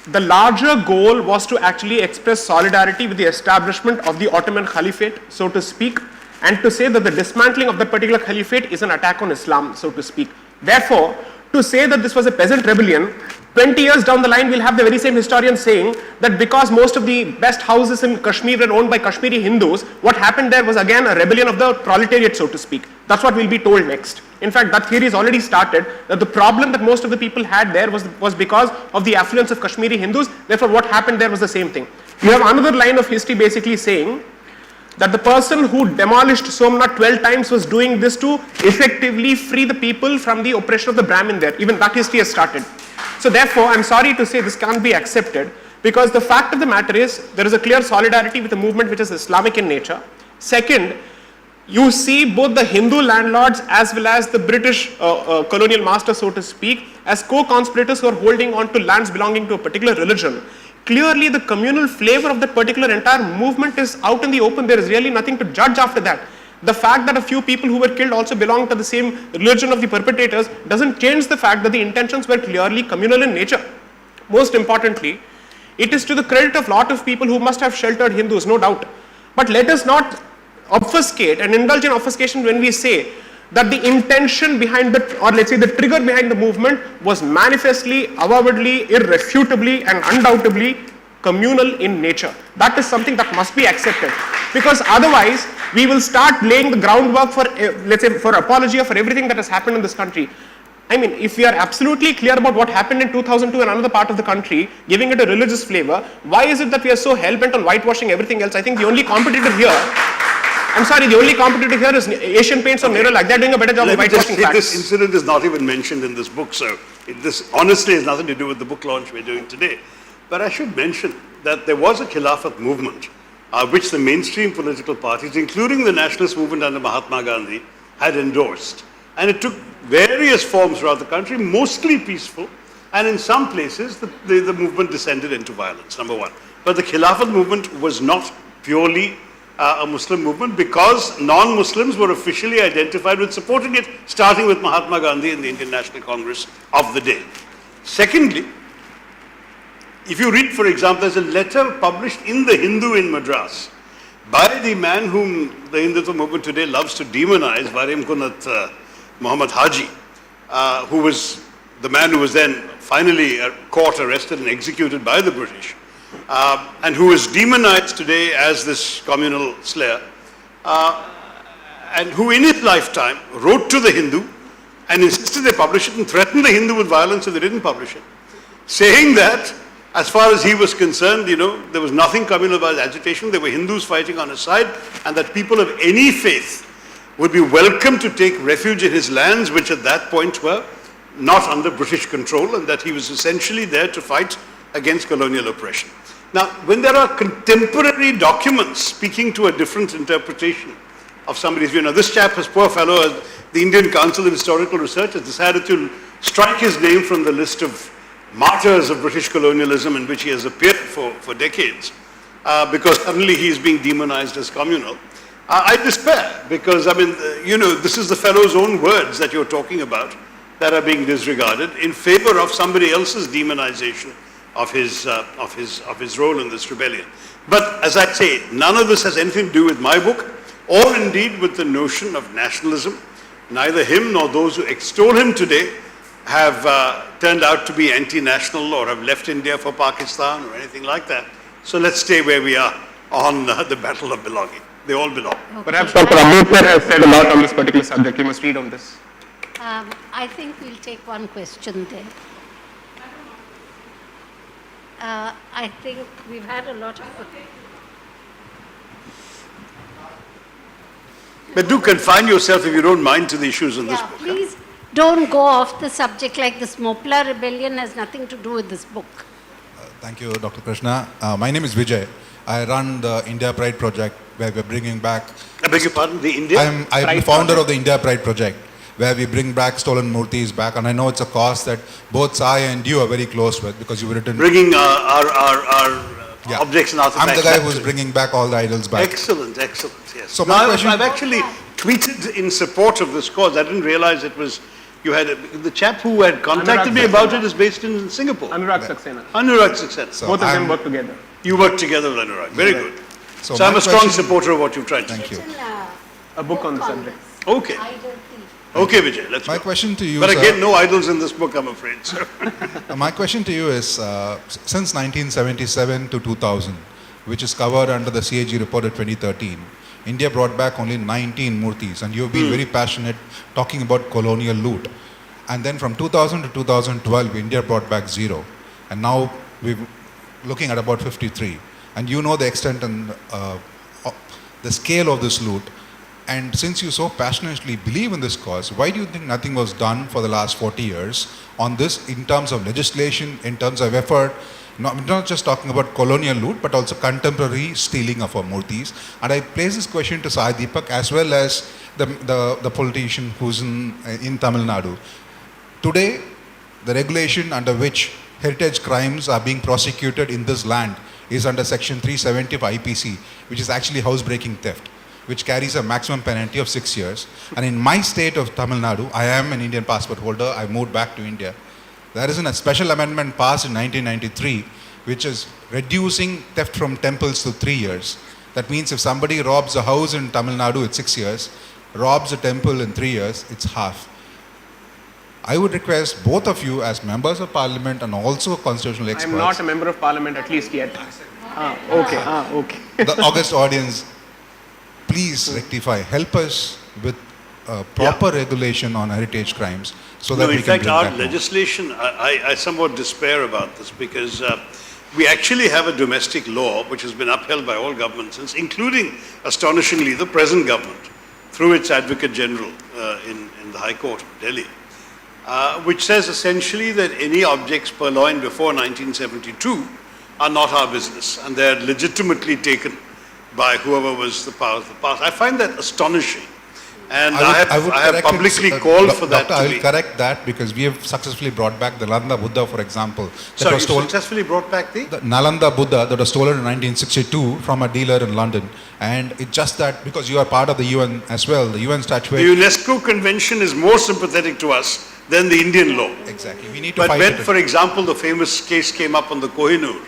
S4: the larger goal was to actually express solidarity with the establishment of the Ottoman Caliphate, so to speak, and to say that the dismantling of that particular caliphate is an attack on Islam, so to speak. Therefore, to say that this was a peasant rebellion, 20 years down the line, we'll have the very same historian saying that because most of the best houses in Kashmir were owned by Kashmiri Hindus, what happened there was again a rebellion of the proletariat, so to speak. That's what we'll be told next. In fact, that theory has already started, that the problem that most of the people had there was because of the affluence of Kashmiri Hindus. Therefore, what happened there was the same thing. You have another line of history basically saying that the person who demolished Somnath 12 times was doing this to effectively free the people from the oppression of the Brahmin there. Even that history has started. So therefore, I'm sorry to say this can't be accepted, because the fact of the matter is there is a clear solidarity with a movement which is Islamic in nature. Second, you see both the Hindu landlords as well as the British colonial masters, so to speak, as co-conspirators who are holding on to lands belonging to a particular religion. Clearly, the communal flavor of that particular entire movement is out in the open. There is really nothing to judge after that. The fact that a few people who were killed also belonged to the same religion of the perpetrators doesn't change the fact that the intentions were clearly communal in nature. Most importantly, It is to the credit of a lot of people who must have sheltered Hindus, no doubt. But let us not obfuscate and indulge in obfuscation when we say that the intention behind the, or let's say the trigger behind the movement was manifestly, avowedly, irrefutably and undoubtedly communal in nature. That is something that must be accepted, because otherwise we will start laying the groundwork for, let's say, for apologia for everything that has happened in this country. I mean, if we are absolutely clear about what happened in 2002 in another part of the country, giving it a religious flavor, why is it that we are so hell-bent on whitewashing everything else? I think the only competitor here, the only competitor here is Asian Paints or Nerolac. They're doing a better job of whitewashing facts.
S2: This incident is not even mentioned in this book, so this honestly has nothing to do with the book launch we're doing today. But I should mention that there was a Khilafat movement which the mainstream political parties, including the nationalist movement under Mahatma Gandhi, had endorsed. And it took various forms throughout the country, mostly peaceful, and in some places the movement descended into violence, number one. But the Khilafat movement was not purely a Muslim movement, because non-Muslims were officially identified with supporting it, starting with Mahatma Gandhi and the Indian National Congress of the day. Secondly, if you read, for example, there's a letter published in the Hindu in Madras by the man whom the Hindutva movement today loves to demonize, Varim Kunat Muhammad Haji, who was the man who was then finally caught, arrested and executed by the British, and who is demonized today as this communal slayer, and who in his lifetime wrote to the Hindu and insisted they publish it and threatened the Hindu with violence if they didn't publish it, saying that as far as he was concerned, there was nothing communal about agitation. There were Hindus fighting on his side, and that people of any faith would be welcome to take refuge in his lands, which at that point were not under British control, and that he was essentially there to fight against colonial oppression. Now, when there are contemporary documents speaking to a different interpretation of somebody's view, now this chap, this poor fellow, the Indian Council of Historical Research has decided to strike his name from the list of martyrs of British colonialism in which he has appeared for decades, because suddenly he is being demonized as communal. I despair, because this is the fellow's own words that you're talking about that are being disregarded in favor of somebody else's demonization of his role in this rebellion. But as I say, none of this has anything to do with my book, or indeed with the notion of nationalism. Neither him nor those who extol him today have turned out to be anti-national or have left India for Pakistan or anything like that. So let's stay where we are on the battle of belonging. They all belong.
S3: Okay.
S4: Perhaps Dr. Ambedkar has said a lot on this particular subject. You must read on this.
S3: I think we'll take one question there. I think we've had a lot of...
S2: But do confine yourself, if you don't mind, to the issues in this book.
S3: Please don't go off the subject like this Mopla rebellion has nothing to do with this book.
S8: Thank you, Dr. Krishna. My name is Vijay. I run the India Pride project, where we're bringing back...
S2: I beg your pardon, the India?
S8: I'm the founder of the India Pride project, where we bring back stolen murtis back, and I know it's a cause that both Sai and you are very close with, because you've written...
S2: Bringing our objects and artifacts.
S8: I'm the guy who's bringing back all the idols back.
S2: Excellent, yes.
S8: So my question...
S2: I've actually tweeted in support of this cause. I didn't realize it was... the chap who had contacted me about it is based in Singapore.
S4: Anurag Saxena.
S2: Anurag Saxena.
S8: So
S4: Both of them work together.
S2: You work together with Anurag. Very good.
S8: So
S2: I'm
S8: my
S2: a strong
S8: question-
S2: supporter of what you've tried to do.
S8: Thank you.
S4: A book on the subject.
S2: Okay. Okay, Vijay, let's
S8: My
S2: go.
S8: question to you,
S2: But
S8: sir-
S2: again, no idols in this book, I'm afraid, sir.
S8: My question to you is, since 1977 to 2000, which is covered under the CAG report of 2013, India brought back only 19 murtis, and you've been very passionate talking about colonial loot. And then from 2000 to 2012, India brought back 0. And now we're looking at about 53. And you know the extent and the scale of this loot. And since you so passionately believe in this cause, why do you think nothing was done for the last 40 years on this in terms of legislation, in terms of effort? Not just talking about colonial loot, but also contemporary stealing of our murtis. And I place this question to Sai Deepak as well as the politician who's in Tamil Nadu. Today, the regulation under which heritage crimes are being prosecuted in this land is under section 370 of IPC, which is actually housebreaking theft, which carries a maximum penalty of 6 years. And in my state of Tamil Nadu, I am an Indian passport holder. I moved back to India. There is a special amendment passed in 1993, which is reducing theft from temples to 3 years. That means if somebody robs a house in Tamilnadu, it's 6 years, robs a temple in 3 years, it's half. I would request both of you as members of parliament and also constitutional experts.
S4: I'm not a member of parliament at least yet. Okay.
S8: The august audience, please rectify, help us with proper regulation on heritage crimes so that we can bring
S2: our
S8: that home.
S2: legislation, I somewhat despair about this because we actually have a domestic law which has been upheld by all governments, including, astonishingly, the present government through its Advocate General in the High Court of Delhi, which says essentially that any objects purloined before 1972 are not our business and they are legitimately taken by whoever was the power of the past. I find that astonishing. And I have publicly called for that.
S8: I will correct that because we have successfully brought back the Nalanda Buddha, for example.
S2: Sorry, you successfully brought back the
S8: Nalanda Buddha that was stolen in 1962 from a dealer in London. And it's just that because you are part of the UN as well, the UN statute.
S2: The UNESCO Convention is more sympathetic to us than the Indian law.
S8: Exactly. We need to
S2: but
S8: fight
S2: when,
S8: it.
S2: for example, the famous case came up on the Kohinoor,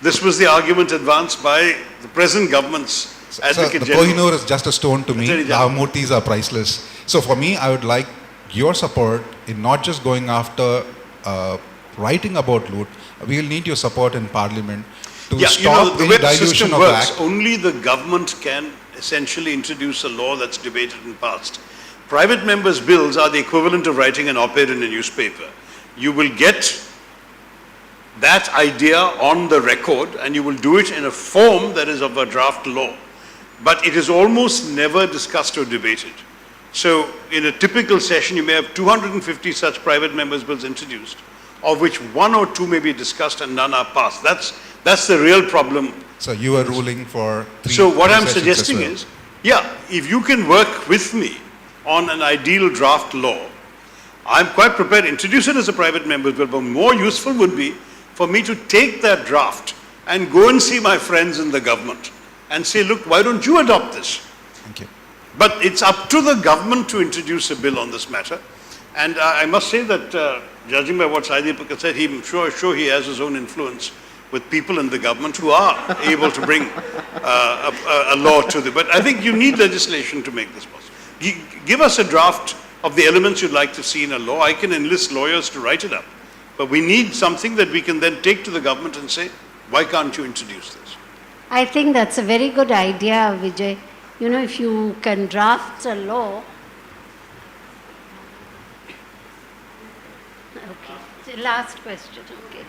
S2: this was the argument advanced by the present government's Advocate
S8: the
S2: General.
S8: Kohinoor is just a stone to me. The Murtis are priceless. So for me, I would like your support in not just going after writing about loot. We will need your support in Parliament to stop
S2: the way
S8: any
S2: the
S8: dilution
S2: system
S8: of
S2: works,
S8: the act.
S2: only the government can essentially introduce a law that's debated and passed. Private members' bills are the equivalent of writing an op-ed in a newspaper. You will get that idea on the record and you will do it in a form that is of a draft law. But it is almost never discussed or debated. So in a typical session, you may have 250 such private members' bills introduced, of which 1 or 2 may be discussed and none are passed. That's the real problem.
S8: So you are ruling for 3
S2: So what I'm
S8: sessions
S2: suggesting
S8: as well.
S2: is, if you can work with me on an ideal draft law, I'm quite prepared to introduce it as a private member's bill, but more useful would be for me to take that draft and go and see my friends in the government and say, look, why don't you adopt this?
S8: Thank you.
S2: But it's up to the government to introduce a bill on this matter. And I must say that, judging by what Sai Deepak has said, I'm sure he has his own influence with people in the government who are able to bring a law to them. But I think you need legislation to make this possible. Give us a draft of the elements you'd like to see in a law. I can enlist lawyers to write it up. But we need something that we can then take to the government and say, why can't you introduce this?
S3: I think that's a very good idea, Vijay. You know, if you can draft a law. Okay, the last question, okay.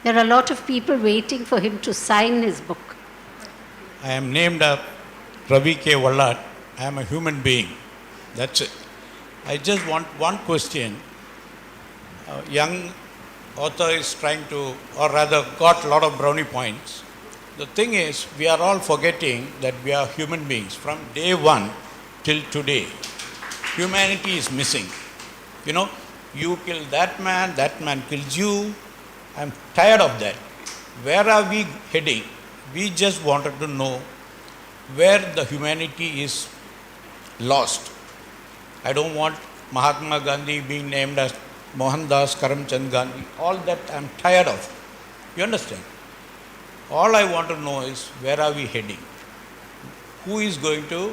S3: There are a lot of people waiting for him to sign his book.
S9: I am named Ravi K. Vallat. I am a human being. That's it. I just want one question. A young author is trying to, or rather got a lot of brownie points. The thing is, we are all forgetting that we are human beings. From day one till today, humanity is missing. You know, you kill that man kills you. I'm tired of that. Where are we heading? We just wanted to know where the humanity is lost. I don't want Mahatma Gandhi being named as Mohandas Karamchand Gandhi. All that I'm tired of. You understand? All I want to know is where are we heading? Who is going to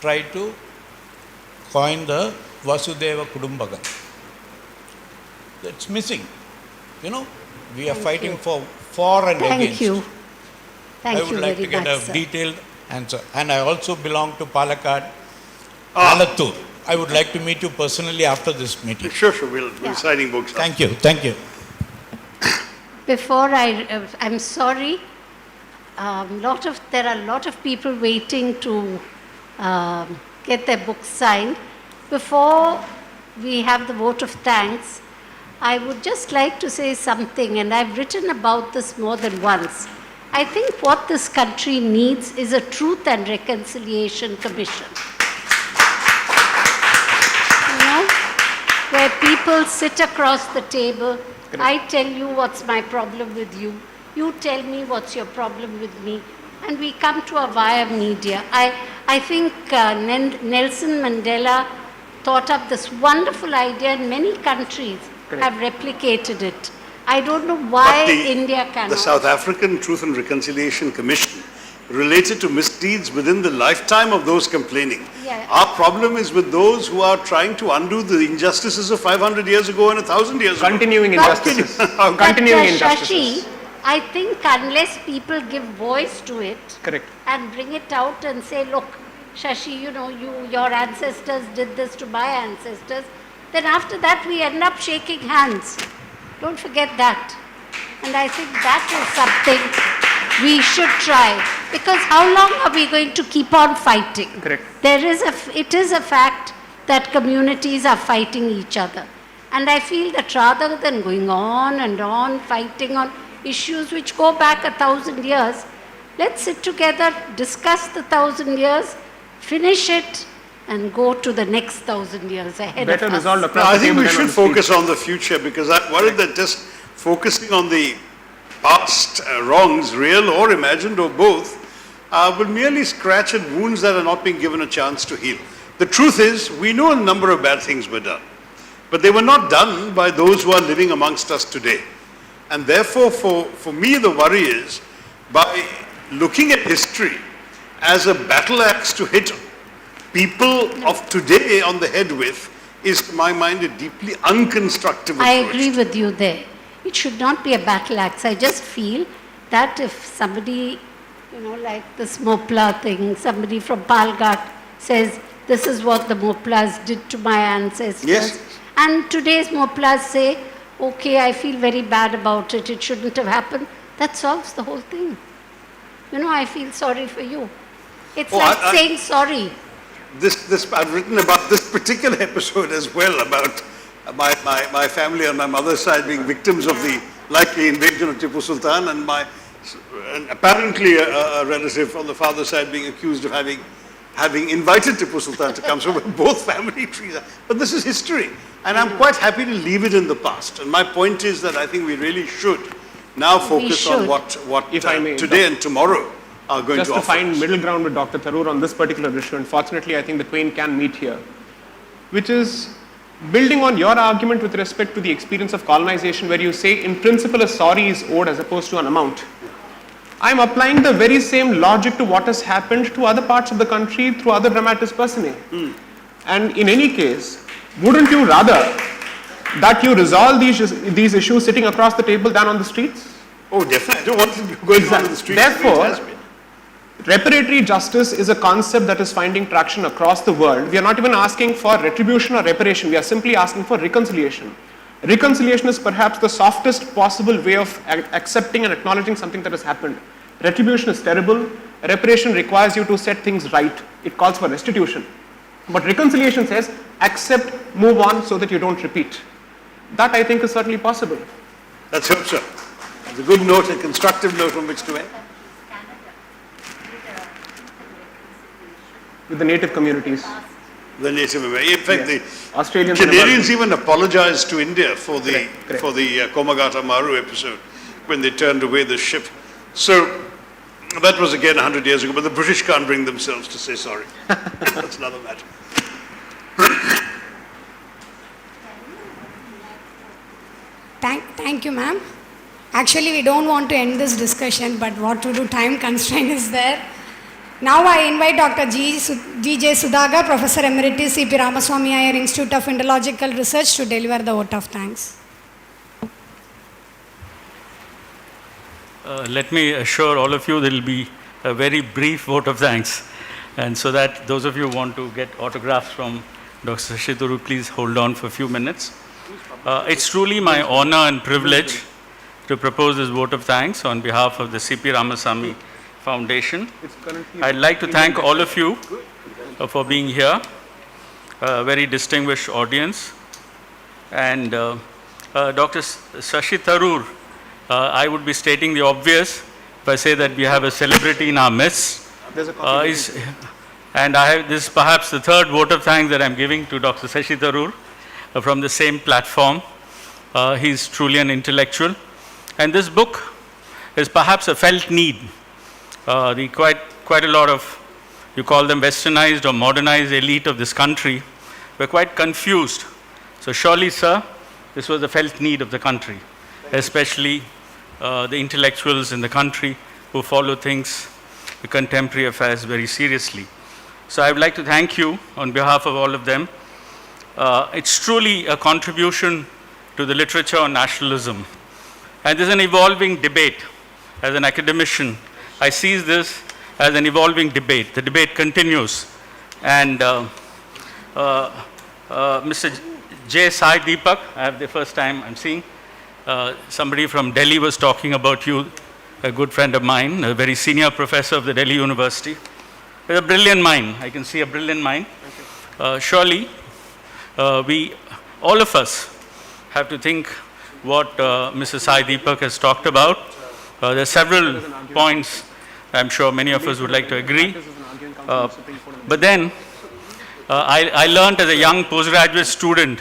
S9: try to coin the Vasudeva Kudumbagam? That's missing. You know, we are fighting for and against.
S3: Thank you. Thank
S9: I
S3: you
S9: would like to
S3: very
S9: get
S3: much,
S9: a
S3: sir.
S9: detailed answer. And I also belong to Palakkad, Alattur. I would like to meet you personally after this meeting.
S2: Sure, we'll signing books.
S9: Thank you.
S3: Before I'm sorry, there are a lot of people waiting to get their books signed. Before we have the vote of thanks, I would just like to say something, and I've written about this more than once. I think what this country needs is a Truth and Reconciliation Commission. You know, where people sit across the table. I tell you what's my problem with you. You tell me what's your problem with me. And we come to a via media. I think Nelson Mandela thought up this wonderful idea, and many countries have replicated it. I don't know why India cannot.
S2: The South African Truth and Reconciliation Commission related to misdeeds within the lifetime of those complaining.
S3: Yeah.
S2: Our problem is with those who are trying to undo the injustices of 500 years ago and 1,000 years
S4: Continuing
S2: ago.
S4: injustices.
S3: Continuing injustices. Shashi, I think unless people give voice to it,
S4: correct,
S3: and bring it out and say, look, Shashi, you know, your ancestors did this to my ancestors, then after that we end up shaking hands. Don't forget that. And I think that is something we should try. Because how long are we going to keep on fighting?
S4: Correct.
S3: It is a fact that communities are fighting each other. And I feel that rather than going on and on fighting on issues which go back 1,000 years, let's sit together, discuss the 1,000 years, finish it, and go to the next 1,000 years ahead
S4: Better
S3: of us.
S4: resolved across
S2: I
S4: the
S2: think
S4: table
S2: we
S4: than
S2: should
S4: on the street.
S2: focus on the future, because I'm worried that just focusing on the past wrongs, real or imagined or both, will merely scratch at wounds that are not being given a chance to heal. The truth is, we know a number of bad things were done, but they were not done by those who are living amongst us today. And therefore, for me, the worry is, by looking at history as a battle axe to hit people of today on the head with, is, to my mind, a deeply unconstructive approach.
S3: I agree with you there. It should not be a battle axe. I just feel that if somebody, you know, like this Mopla thing, somebody from Palghat says, this is what the Moplas did to my ancestors.
S2: Yes.
S3: And today's Moplas say, okay, I feel very bad about it, it shouldn't have happened. That solves the whole thing. You know, I feel sorry for you. It's saying sorry.
S2: I've written about this particular episode as well, about my family on my mother's side being victims of the likely invasion of Tipu Sultan, and apparently a relative on the father's side being accused of having invited Tipu Sultan to come. So both family trees. But this is history, and I'm quite happy to leave it in the past. And my point is that I think we really should now focus on what
S4: if I may,
S2: today and tomorrow are going
S4: just
S2: to
S4: to
S2: offer
S4: find
S2: us.
S4: middle ground with Dr. Tharoor on this particular issue, and fortunately I think the twain can meet here, which is building on your argument with respect to the experience of colonization, where you say in principle a sorry is owed as opposed to an amount. I am applying the very same logic to what has happened to other parts of the country through other dramatis personae. And in any case, wouldn't you rather that you resolve these issues sitting across the table than on the streets?
S2: Oh, definitely. I don't want to be going on the streets.
S4: Therefore, reparatory justice is a concept that is finding traction across the world. We are not even asking for retribution or reparation. We are simply asking for reconciliation. Reconciliation is perhaps the softest possible way of accepting and acknowledging something that has happened. Retribution is terrible. Reparation requires you to set things right. It calls for restitution. But reconciliation says, accept, move on so that you don't repeat. That, I think, is certainly possible.
S2: Let's hope so. It's a good note, a constructive note on which to end.
S4: With the native communities.
S2: The Native Americans. In fact, the
S4: Australians
S2: Canadians even apologized to India for the Komagata Maru episode when they turned away the ship. So that was again 100 years ago, but the British can't bring themselves to say sorry. That's another matter.
S1: Thank you, ma'am. Actually, we don't want to end this discussion, but what to do, time constraint is there. Now I invite Dr. G.J. Sudhagar, Professor Emeritus, C.P. Ramaswami Aiyar Institute of Indological Research, to deliver the vote of thanks.
S10: Let me assure all of you there will be a very brief vote of thanks. And so that those of you who want to get autographs from Dr. Shashi Tharoor, please hold on for a few minutes. It's truly my honor and privilege to propose this vote of thanks on behalf of the C.P. Ramaswami Foundation. I'd like to thank all of you for being here, a very distinguished audience. And Dr. Shashi Tharoor, I would be stating the obvious if I say that we have a celebrity in our midst. And this is perhaps the third vote of thanks that I'm giving to Dr. Shashi Tharoor from the same platform. He's truly an intellectual. And this book is perhaps a felt need. Quite a lot of, you call them westernized or modernized elite of this country, were quite confused. So surely, sir, this was a felt need of the country, especially the intellectuals in the country who follow things, the contemporary affairs very seriously. So I would like to thank you on behalf of all of them. It's truly a contribution to the literature on nationalism. And there's an evolving debate. As an academician, I see this as an evolving debate. The debate continues. And Mr. J. Sai Deepak, I have the first time I'm seeing, somebody from Delhi was talking about you, a good friend of mine, a very senior professor of the Delhi University, with a brilliant mind. I can see a brilliant mind. Surely, we, all of us, have to think what Mr. Sai Deepak has talked about. There are several points I'm sure many of us would like to agree. But then, I learned as a young postgraduate student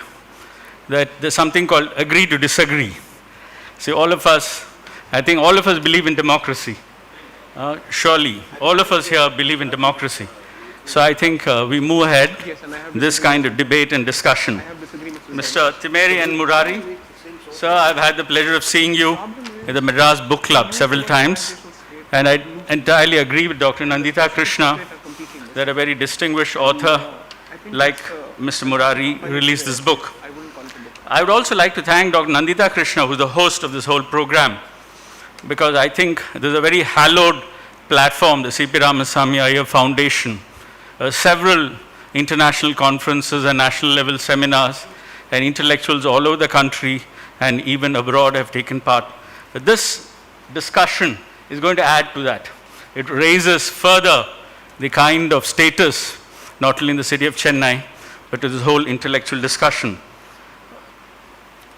S10: that there's something called agree to disagree. See, all of us, I think all of us believe in democracy. Surely, all of us here believe in democracy. So I think we move ahead this kind of debate and discussion. Mr. Timeri and Murari, sir, I've had the pleasure of seeing you in the Madras Book Club several times, and I entirely agree with Dr. Nandita Krishna that a very distinguished author like Mr. Murari released this book. I would also like to thank Dr. Nandita Krishna, who's the host of this whole program, because I think there's a very hallowed platform, the C.P. Ramaswami Aiyar Foundation, several international conferences and national level seminars, and intellectuals all over the country and even abroad have taken part. This discussion is going to add to that. It raises further the kind of status, not only in the city of Chennai, but to this whole intellectual discussion.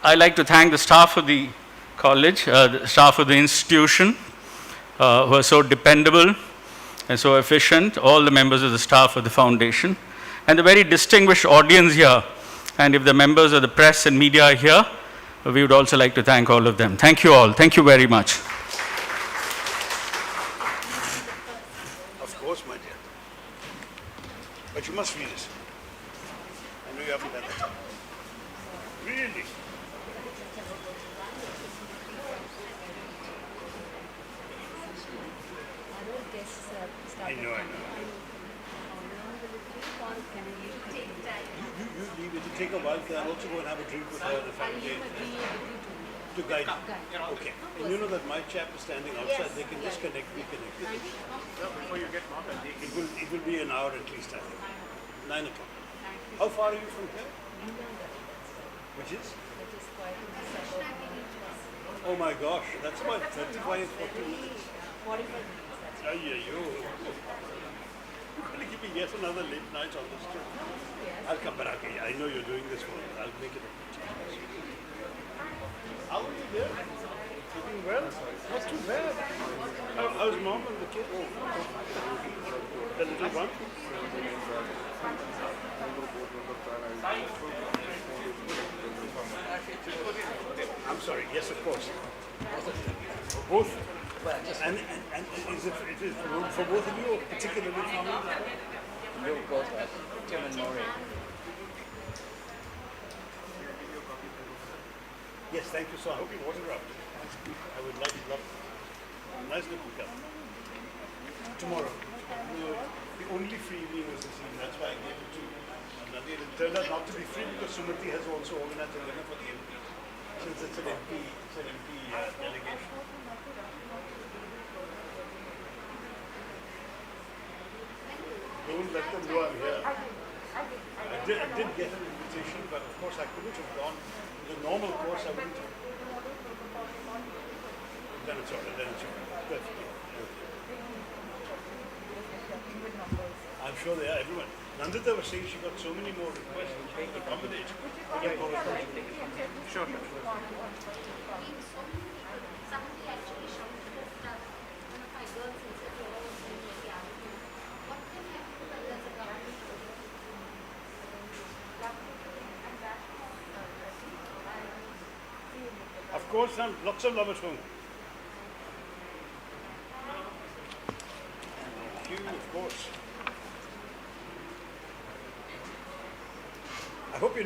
S10: I'd like to thank the staff of the college, the staff of the institution, who are so dependable and so efficient, all the members of the staff of the foundation, and the very distinguished audience here. And if the members of the press and media are here, we would also like to thank all of them. Thank you all. Thank you very much.
S2: Of course, my dear. But you must read it. I know you haven't done it. Really? I know. You leave it to take a while, because I'll also go and have a drink with her and the family. To guide you. Okay. And you know that my chap is standing outside, they can just reconnect. Before you get marked, it will be an hour at least, I think. 9 o'clock. How far are you from here? Which is? Oh my gosh, that's about 35, 40 minutes. 45 minutes. You're going to give me yet another late night on this trip. I'll come back. I know you're doing this for me. I'll make it a chance. How are you there? Keeping well? Not too bad. How's mom and the kids? The little one? I'm sorry. Yes, of course. Both. And is it for both of you, particularly for me?
S11: You both, Tim and Maureen.
S2: Yes, thank you. So I hope you water up. I would love nice looking cup. Tomorrow. The only free evening was this evening. That's why I gave it to Nadi. It turned out not to be free because Sumati has also organized a dinner for the MP. Since it's an MP delegation. Don't let them know I'm here. I did get an invitation, but of course I couldn't have gone. The normal course I wouldn't have. Then it's all right. Perfect. I'm sure they are, everyone. Nandita was saying she got so many more requests and she could accommodate. Sure. Of course, lots of love at home. Thank you, of course. I hope you didn't.